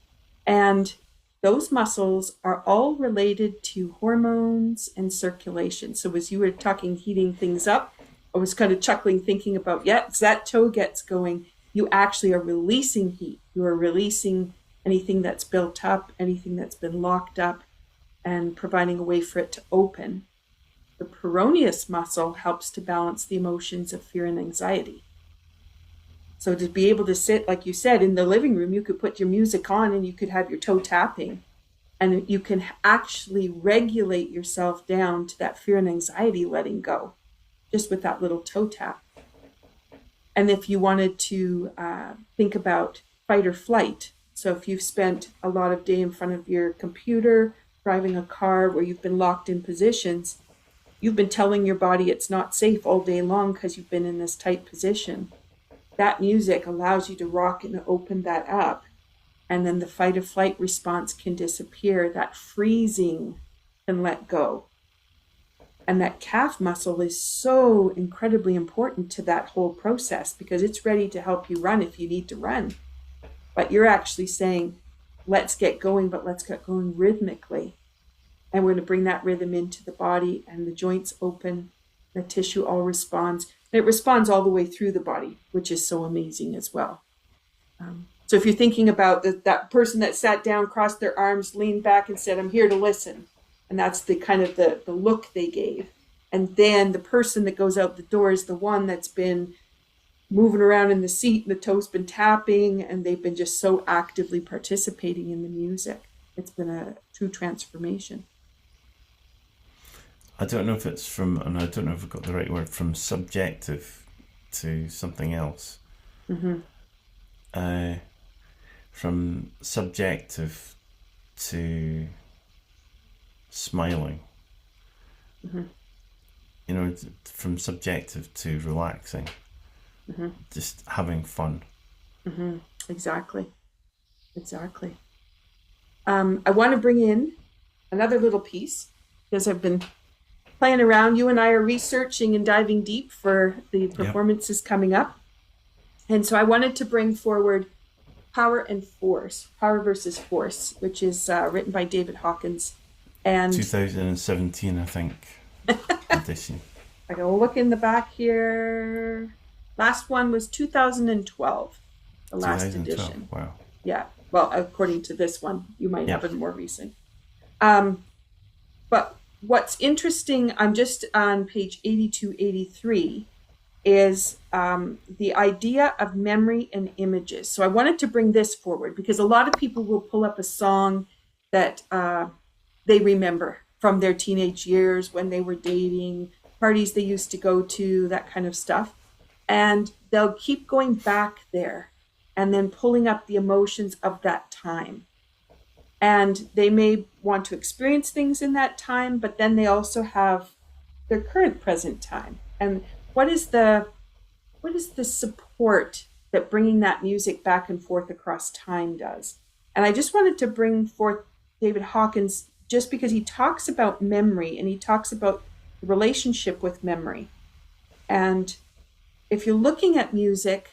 Speaker 1: And those muscles are all related to hormones and circulation. So as you were talking, heating things up, I was kind of chuckling, thinking about, as that toe gets going, you actually are releasing heat. You are releasing anything that's built up, anything that's been locked up, and providing a way for it to open. The peroneus muscle helps to balance the emotions of fear and anxiety. So to be able to sit, like you said, in the living room, you could put your music on and you could have your toe tapping, and you can actually regulate yourself down to that fear and anxiety letting go, just with that little toe tap. And if you wanted to think about fight or flight, so if you've spent a lot of day in front of your computer, driving a car where you've been locked in positions, you've been telling your body it's not safe all day long because you've been in this tight position. That music allows you to rock and open that up. And then the fight or flight response can disappear. That freezing can let go. And that calf muscle is so incredibly important to that whole process, because it's ready to help you run if you need to run. But you're actually saying, let's get going, but let's get going rhythmically. And we're going to bring that rhythm into the body, and the joints open, the tissue all responds. And it responds all the way through the body, which is so amazing as well. So if you're thinking about that person that sat down, crossed their arms, leaned back and said, I'm here to listen. And that's the kind of the look they gave. And then the person that goes out the door is the one that's been moving around in the seat, and the toe's been tapping, and they've been just so actively participating in the music. It's been a true transformation.
Speaker 2: I don't know if it's from, and I don't know if I've got the right word, from subjective to something else.
Speaker 1: Mm-hmm.
Speaker 2: From subjective to smiling.
Speaker 1: Mm-hmm.
Speaker 2: You know, from subjective to relaxing.
Speaker 1: Mm-hmm.
Speaker 2: Just having fun.
Speaker 1: Mm-hmm. Exactly. I want to bring in another little piece, because I've been playing around. You and I are researching and diving deep for the performances coming up. And so I wanted to bring forward Power and Force, Power versus Force, which is written by David Hawkins. And
Speaker 2: 2017, I think, edition.
Speaker 1: I go look in the back here. Last one was 2012, the last edition.
Speaker 2: Wow.
Speaker 1: Yeah. Well, according to this one, you might have it more recent. But what's interesting, I'm just on page 8283, is the idea of memory and images. So I wanted to bring this forward, because a lot of people will pull up a song that they remember from their teenage years, when they were dating, parties they used to go to, that kind of stuff. And they'll keep going back there and then pulling up the emotions of that time. And they may want to experience things in that time, but then they also have their current present time. And what is the support that bringing that music back and forth across time does? And I just wanted to bring forth David Hawkins, just because he talks about memory, and he talks about relationship with memory. And if you're looking at music,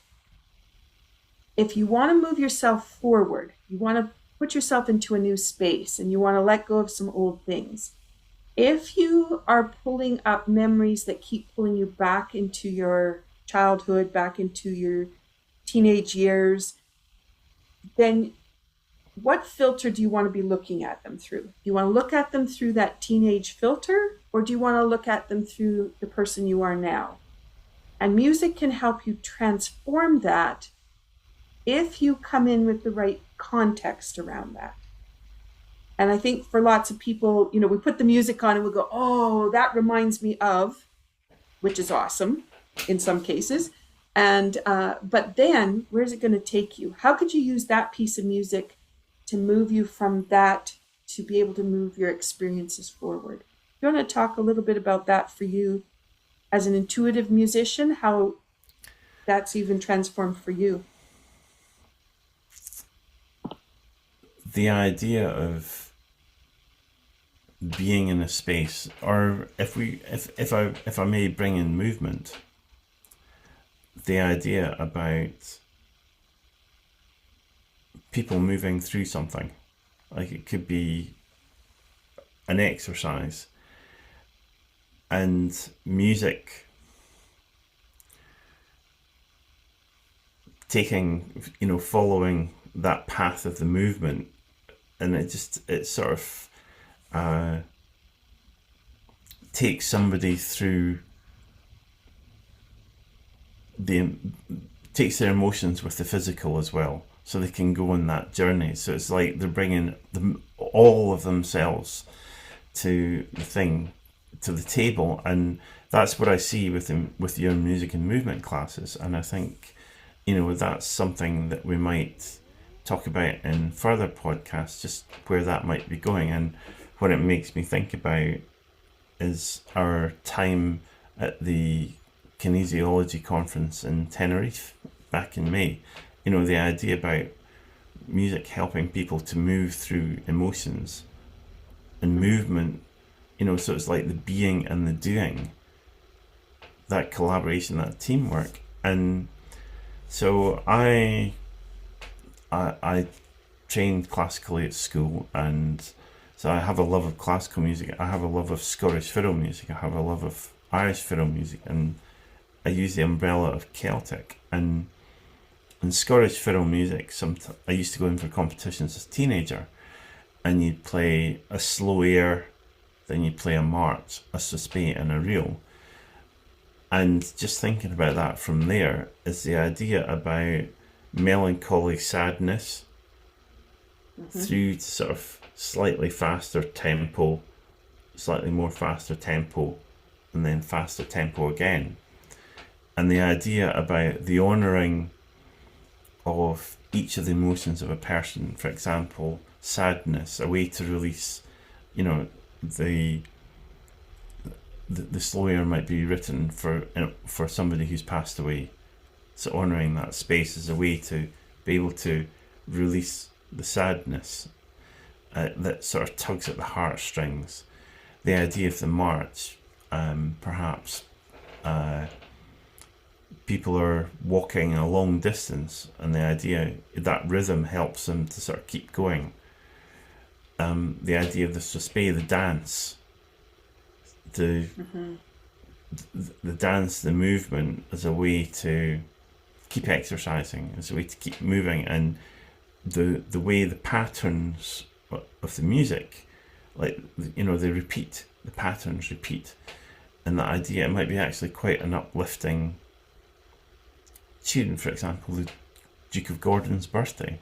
Speaker 1: if you want to move yourself forward, you want to put yourself into a new space and you want to let go of some old things. If you are pulling up memories that keep pulling you back into your childhood, back into your teenage years, then what filter do you want to be looking at them through? Do you want to look at them through that teenage filter, or do you want to look at them through the person you are now? And music can help you transform that if you come in with the right context around that. And I think for lots of people, we put the music on and we go, oh, that reminds me of, which is awesome in some cases. And but then where's it going to take you? How could you use that piece of music to move you from that to be able to move your experiences forward? You want to talk a little bit about that for you as an intuitive musician, how that's even transformed for you?
Speaker 2: The idea of being in a space, or if I may bring in movement, the idea about people moving through something, like it could be an exercise, and music following that path of the movement, and it sort of takes somebody through takes their emotions with the physical as well, so they can go on that journey. So it's like they're bringing all of themselves to the table, and that's what I see with your music and movement classes. And I think that's something that we might talk about in further podcasts, just where that might be going. And what it makes me think about is our time at the kinesiology conference in Tenerife back in May. The idea about music helping people to move through emotions and movement, so it's like the being and the doing, that collaboration, that teamwork. And so I trained classically at school, and so I have a love of classical music, I have a love of Scottish fiddle music, I have a love of Irish fiddle music, and I use the umbrella of Celtic. And in Scottish fiddle music, I used to go in for competitions as a teenager, and you'd play a slow air, then you'd play a march, a suspect, and a reel. And just thinking about that from there is the idea about melancholy sadness through to sort of slightly faster tempo, slightly more faster tempo, and then faster tempo again. And the idea about the honouring of each of the emotions of a person, for example, sadness, a way to release, the slow air might be written for somebody who's passed away. So honouring that space is a way to be able to release the sadness that sort of tugs at the heartstrings. The idea of the march, perhaps people are walking a long distance, and the idea that rhythm helps them to sort of keep going. The idea of the suspect, the dance, the dance, the movement, as a way to keep exercising, as a way to keep moving, and the way the patterns of the music, like they repeat, the patterns repeat, and that idea, it might be actually quite an uplifting tune, for example, the Duke of Gordon's Birthday.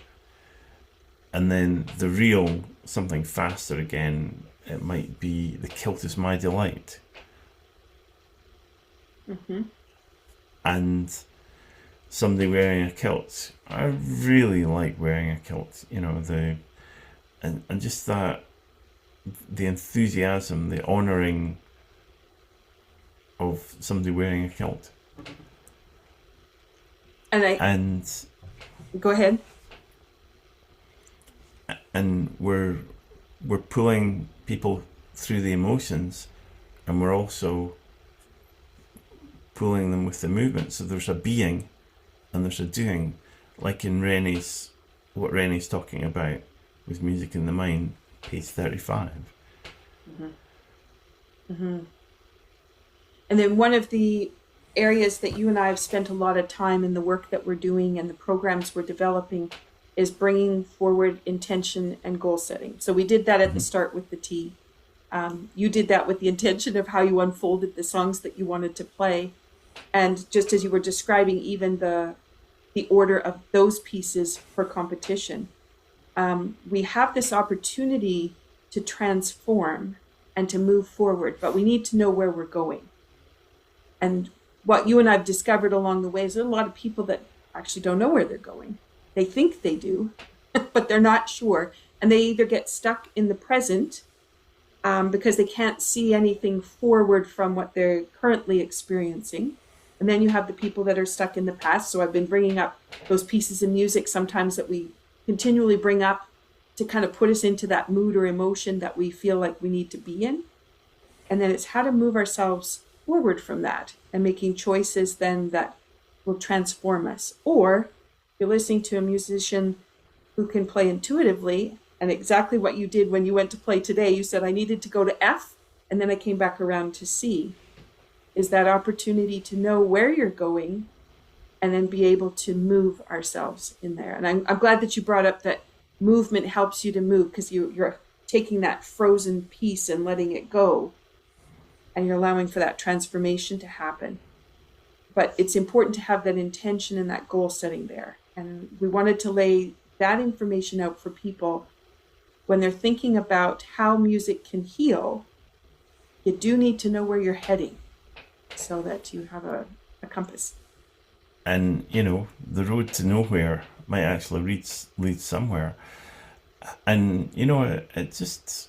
Speaker 2: And then the real, something faster again, it might be The Kilt Is My Delight. And somebody wearing a kilt. I really like wearing a kilt, and just that, the enthusiasm, the honouring of somebody wearing a kilt. And
Speaker 1: go ahead.
Speaker 2: And we're pulling people through the emotions, and we're also pulling them with the movement. So there's a being and there's a doing, like in what Renee's talking about with Music in the Mind, page 35.
Speaker 1: Mm-hmm. Mm-hmm. And then one of the areas that you and I have spent a lot of time in the work that we're doing and the programs we're developing is bringing forward intention and goal setting. So we did that at the start with the T. You did that with the intention of how you unfolded the songs that you wanted to play. And just as you were describing even the order of those pieces for competition, we have this opportunity to transform and to move forward, but we need to know where we're going. And what you and I've discovered along the way is there are a lot of people that actually don't know where they're going. They think they do, but they're not sure. And they either get stuck in the present because they can't see anything forward from what they're currently experiencing. And then you have the people that are stuck in the past. So I've been bringing up those pieces of music sometimes that we continually bring up to kind of put us into that mood or emotion that we feel like we need to be in. And then it's how to move ourselves forward from that and making choices then that will transform us. Or you're listening to a musician who can play intuitively, and exactly what you did when you went to play today, you said, I needed to go to F, and then I came back around to C, is that opportunity to know where you're going and then be able to move ourselves in there. And I'm glad that you brought up that movement helps you to move, because you're taking that frozen piece and letting it go, and you're allowing for that transformation to happen. But it's important to have that intention and that goal setting there. And we wanted to lay that information out for people when they're thinking about how music can heal. You do need to know where you're heading so that you have a compass.
Speaker 2: And, the road to nowhere might actually lead somewhere. And, there's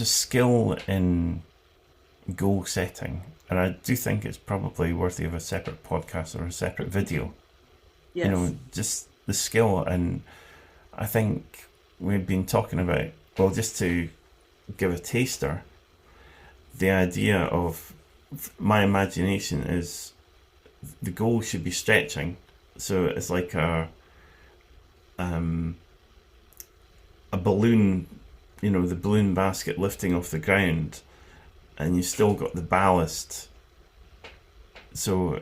Speaker 2: a skill in goal setting. And I do think it's probably worthy of a separate podcast or a separate video.
Speaker 1: Yes.
Speaker 2: Just the skill. And I think we've been talking about, well, just to give a taster, the idea of my imagination is the goal should be stretching. So it's like a balloon, the balloon basket lifting off the ground, and you've still got the ballast. So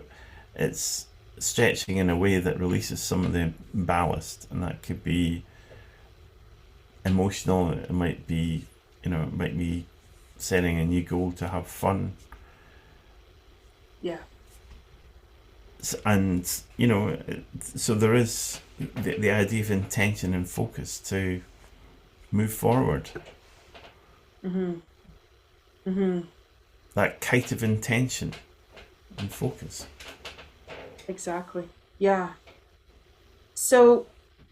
Speaker 2: it's stretching in a way that releases some of the ballast, and that could be emotional. It might be, setting a new goal to have fun.
Speaker 1: Yeah.
Speaker 2: And, so there is the idea of intention and focus to move forward.
Speaker 1: Mm-hmm. Mm-hmm.
Speaker 2: That kite of intention and focus.
Speaker 1: Exactly. Yeah. So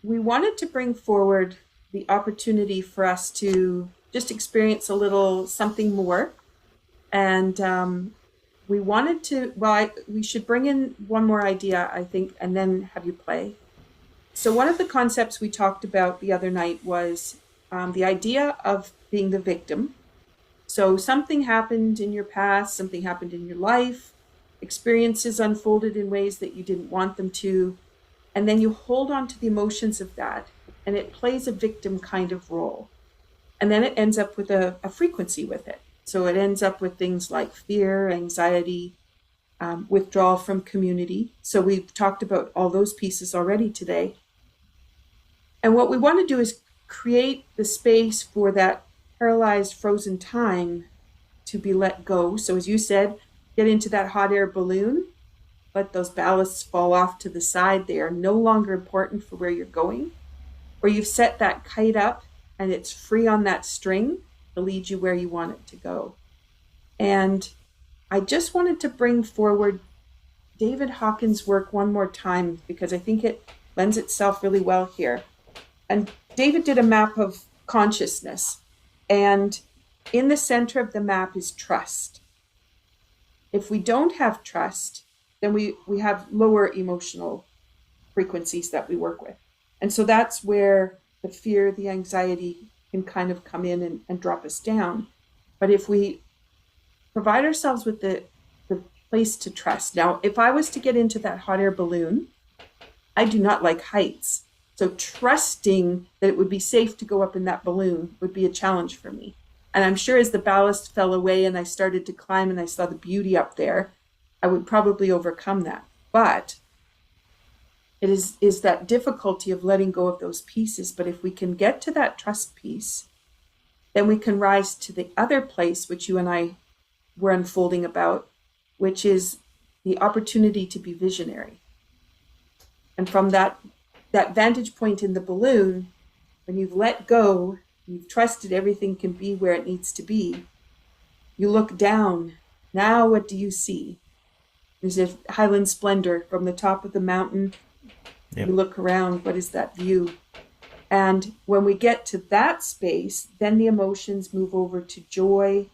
Speaker 1: we wanted to bring forward the opportunity for us to just experience a little something more. And we wanted to, we should bring in one more idea, I think, and then have you play. So one of the concepts we talked about the other night was the idea of being the victim. So something happened in your past, something happened in your life, experiences unfolded in ways that you didn't want them to, and then you hold on to the emotions of that, and it plays a victim kind of role. And then it ends up with a frequency with it. So it ends up with things like fear, anxiety, withdrawal from community. So we've talked about all those pieces already today. And what we want to do is create the space for that paralyzed, frozen time to be let go. So as you said, get into that hot air balloon, let those ballasts fall off to the side. They are no longer important for where you're going. Or you've set that kite up and it's free on that string to lead you where you want it to go. And I just wanted to bring forward David Hawkins' work one more time, because I think it lends itself really well here. And David did a map of consciousness. And in the center of the map is trust. If we don't have trust, then we have lower emotional frequencies that we work with. And so that's where the fear, the anxiety can kind of come in and drop us down. But if we provide ourselves with the place to trust. Now, if I was to get into that hot air balloon, I do not like heights. So trusting that it would be safe to go up in that balloon would be a challenge for me. And I'm sure as the ballast fell away and I started to climb and I saw the beauty up there, I would probably overcome that. But it is that difficulty of letting go of those pieces. But if we can get to that trust piece, then we can rise to the other place, which you and I were unfolding about, which is the opportunity to be visionary. And from that vantage point in the balloon, when you've let go, you've trusted everything can be where it needs to be, you look down. Now what do you see? There's a highland splendor from the top of the mountain. Yep. You look around, what is that view? And when we get to that space, then the emotions move over to joy,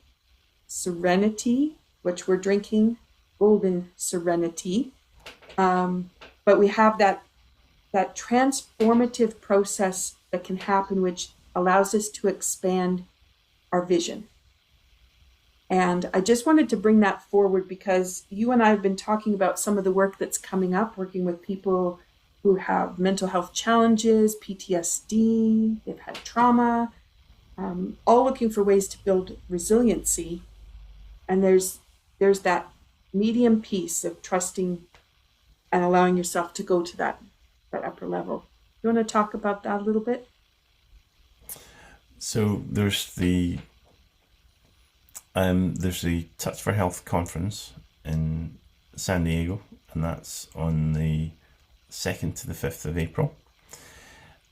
Speaker 1: serenity, which we're drinking, golden serenity. But we have that transformative process that can happen, which allows us to expand our vision. And I just wanted to bring that forward because you and I have been talking about some of the work that's coming up, working with people who have mental health challenges, PTSD, they've had trauma, all looking for ways to build resiliency. And there's that medium piece of trusting and allowing yourself to go to that upper level. You want to talk about that a little bit?
Speaker 2: So there's the Touch for Health conference in San Diego, and that's on the 2nd to the 5th of April.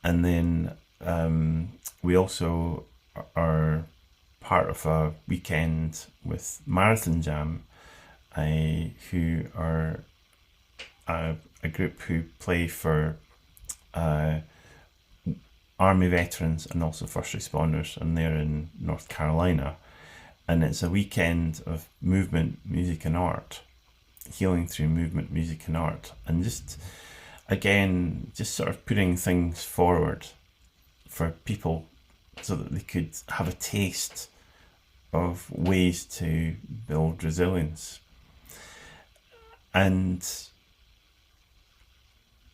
Speaker 2: And then we also are part of a weekend with Marathon Jam, who are a group who play for Army veterans and also first responders, and they're in North Carolina. And it's a weekend of movement, music and art, healing through movement, music and art, and just sort of putting things forward for people so that they could have a taste of ways to build resilience. And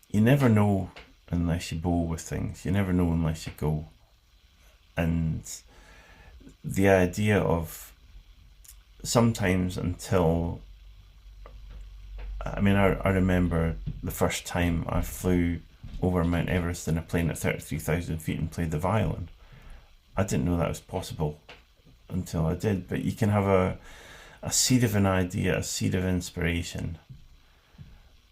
Speaker 2: you never know unless you bowl with things. You never know unless you go. And the idea of sometimes until, I remember the first time I flew over Mount Everest in a plane at 33,000 feet and played the violin. I didn't know that was possible until I did. But you can have a seed of an idea, a seed of inspiration,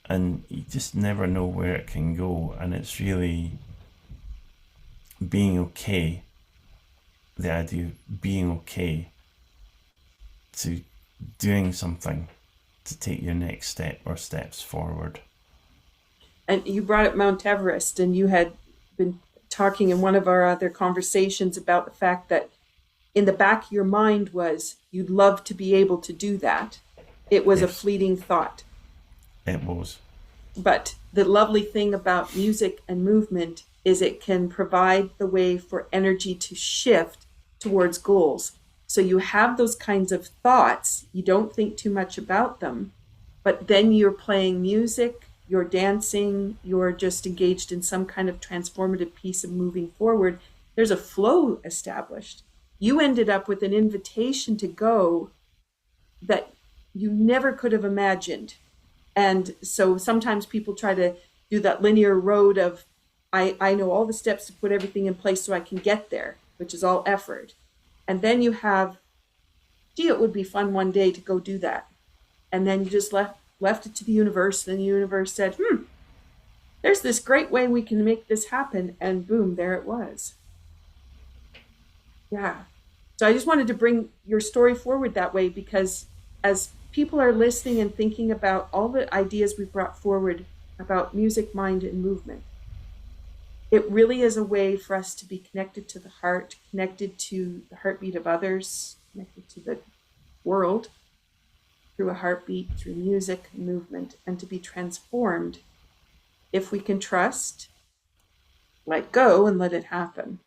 Speaker 2: and you just never know where it can go. And it's really being okay, the idea of being okay to doing something to take your next step or steps forward.
Speaker 1: And you brought up Mount Everest, and you had been talking in one of our other conversations about the fact that in the back of your mind was you'd love to be able to do that. It was
Speaker 2: Yes.
Speaker 1: A fleeting thought.
Speaker 2: It was.
Speaker 1: But the lovely thing about music and movement is it can provide the way for energy to shift towards goals. So you have those kinds of thoughts, you don't think too much about them, but then you're playing music, you're dancing, you're just engaged in some kind of transformative piece of moving forward. There's a flow established. You ended up with an invitation to go that you never could have imagined. And so sometimes people try to do that linear road of, I know all the steps to put everything in place so I can get there, which is all effort. And then you have, it would be fun one day to go do that. And then you just left it to the universe. And the universe said, there's this great way we can make this happen. And boom, there it was. Yeah. So I just wanted to bring your story forward that way, because as people are listening and thinking about all the ideas we brought forward about music, mind, and movement, it really is a way for us to be connected to the heart, connected to the heartbeat of others, connected to the world through a heartbeat, through music, movement, and to be transformed if we can trust, let go, and let it happen.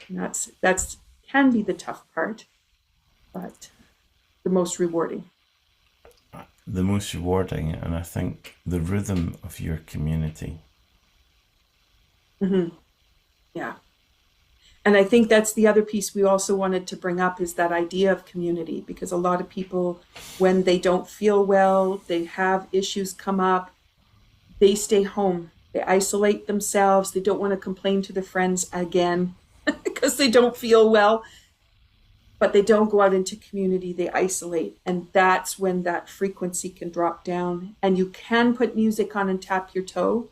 Speaker 1: And that's can be the tough part, but the most rewarding.
Speaker 2: The most rewarding, and I think the rhythm of your community.
Speaker 1: Mm-hmm. Yeah. And I think that's the other piece we also wanted to bring up, is that idea of community, because a lot of people, when they don't feel well, they have issues come up, they stay home, they isolate themselves, they don't want to complain to their friends again because they don't feel well, but they don't go out into community, they isolate. And that's when that frequency can drop down. And you can put music on and tap your toe,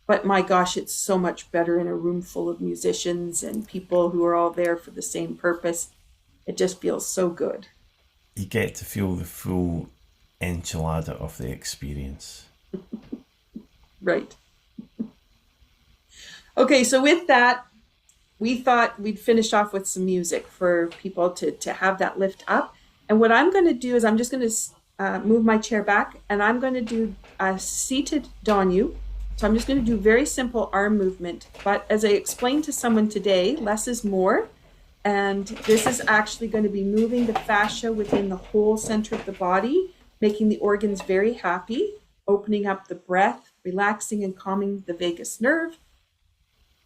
Speaker 1: but my gosh, it's so much better in a room full of musicians and people who are all there for the same purpose. It just feels so good.
Speaker 2: You get to feel the full enchilada of the experience.
Speaker 1: Right. Okay, so with that, we thought we'd finish off with some music for people to have that lift up. And what I'm going to do is I'm just going to move my chair back, and I'm going to do a seated Donu. So I'm just going to do very simple arm movement. But as I explained to someone today, less is more. And this is actually going to be moving the fascia within the whole center of the body, making the organs very happy, opening up the breath, relaxing and calming the vagus nerve,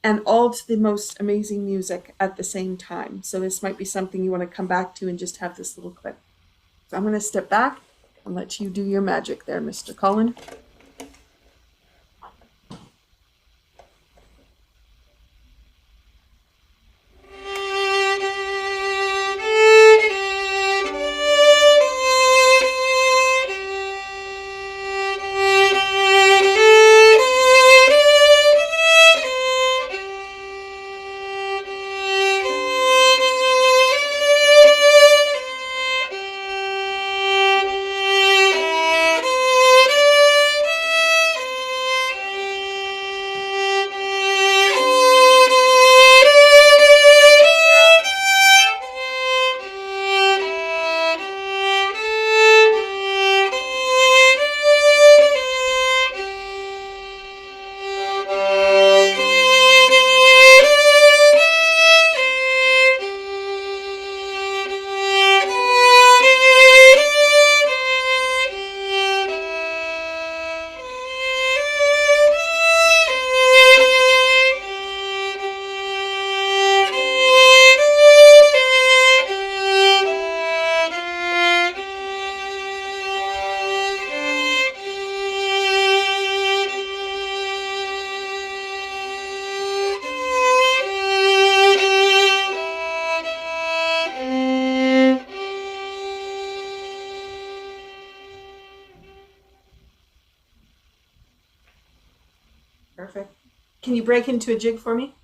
Speaker 1: and all to the most amazing music at the same time. So this might be something you want to come back to and just have this little clip. So I'm going to step back and let you do your magic there, Mr. Colin. Perfect. Can you break into a jig for me?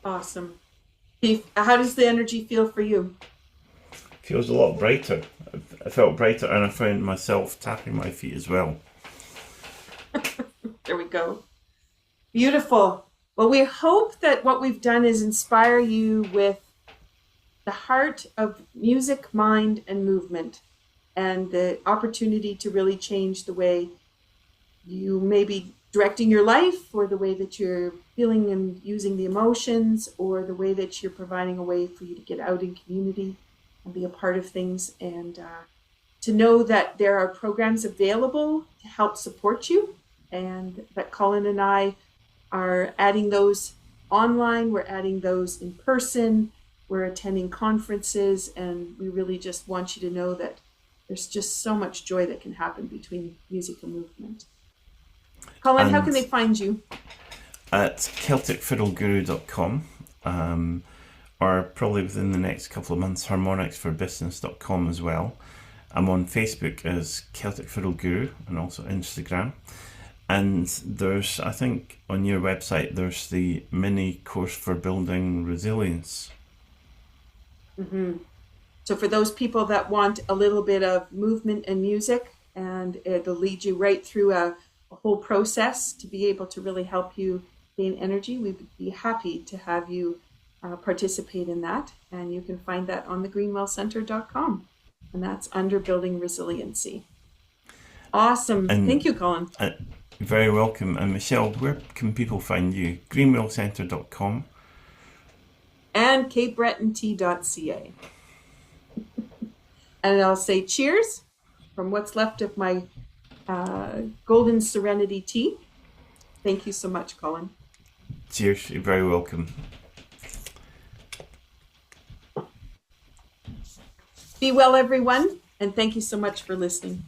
Speaker 1: Awesome. How does the energy feel for you?
Speaker 2: Feels a lot brighter. I felt brighter, and I found myself tapping my feet as well.
Speaker 1: There we go. Beautiful. Well, we hope that what we've done is inspire you with the heart of music, mind, and movement, and the opportunity to really change the way you may be directing your life, or the way that you're feeling and using the emotions, or the way that you're providing a way for you to get out in community and be a part of things, and to know that there are programs available to help support you, and that Colin and I are adding those online, we're adding those in person, we're attending conferences, and we really just want you to know that there's just so much joy that can happen between music and movement. Colin, how can they find you?
Speaker 2: At celticfiddleguru.com, or probably within the next couple of months, harmonicsforbusiness.com as well. I'm on Facebook as Celtic Fiddle Guru and also Instagram. And there's, I think, on your website, there's the mini course for building resilience.
Speaker 1: Mm-hmm. So for those people that want a little bit of movement and music, and it'll lead you right through a whole process to be able to really help you gain energy, we would be happy to have you participate in that. And you can find that on thegreenwellcenter.com. And that's under building resiliency. Awesome. Thank you, Colin.
Speaker 2: You're very welcome. And Michelle, where can people find you? greenwellcenter.com
Speaker 1: and capebretontea.ca. And I'll say cheers from what's left of my golden serenity tea. Thank you so much, Colin.
Speaker 2: Cheers. You're very welcome.
Speaker 1: Be well, everyone, and thank you so much for listening.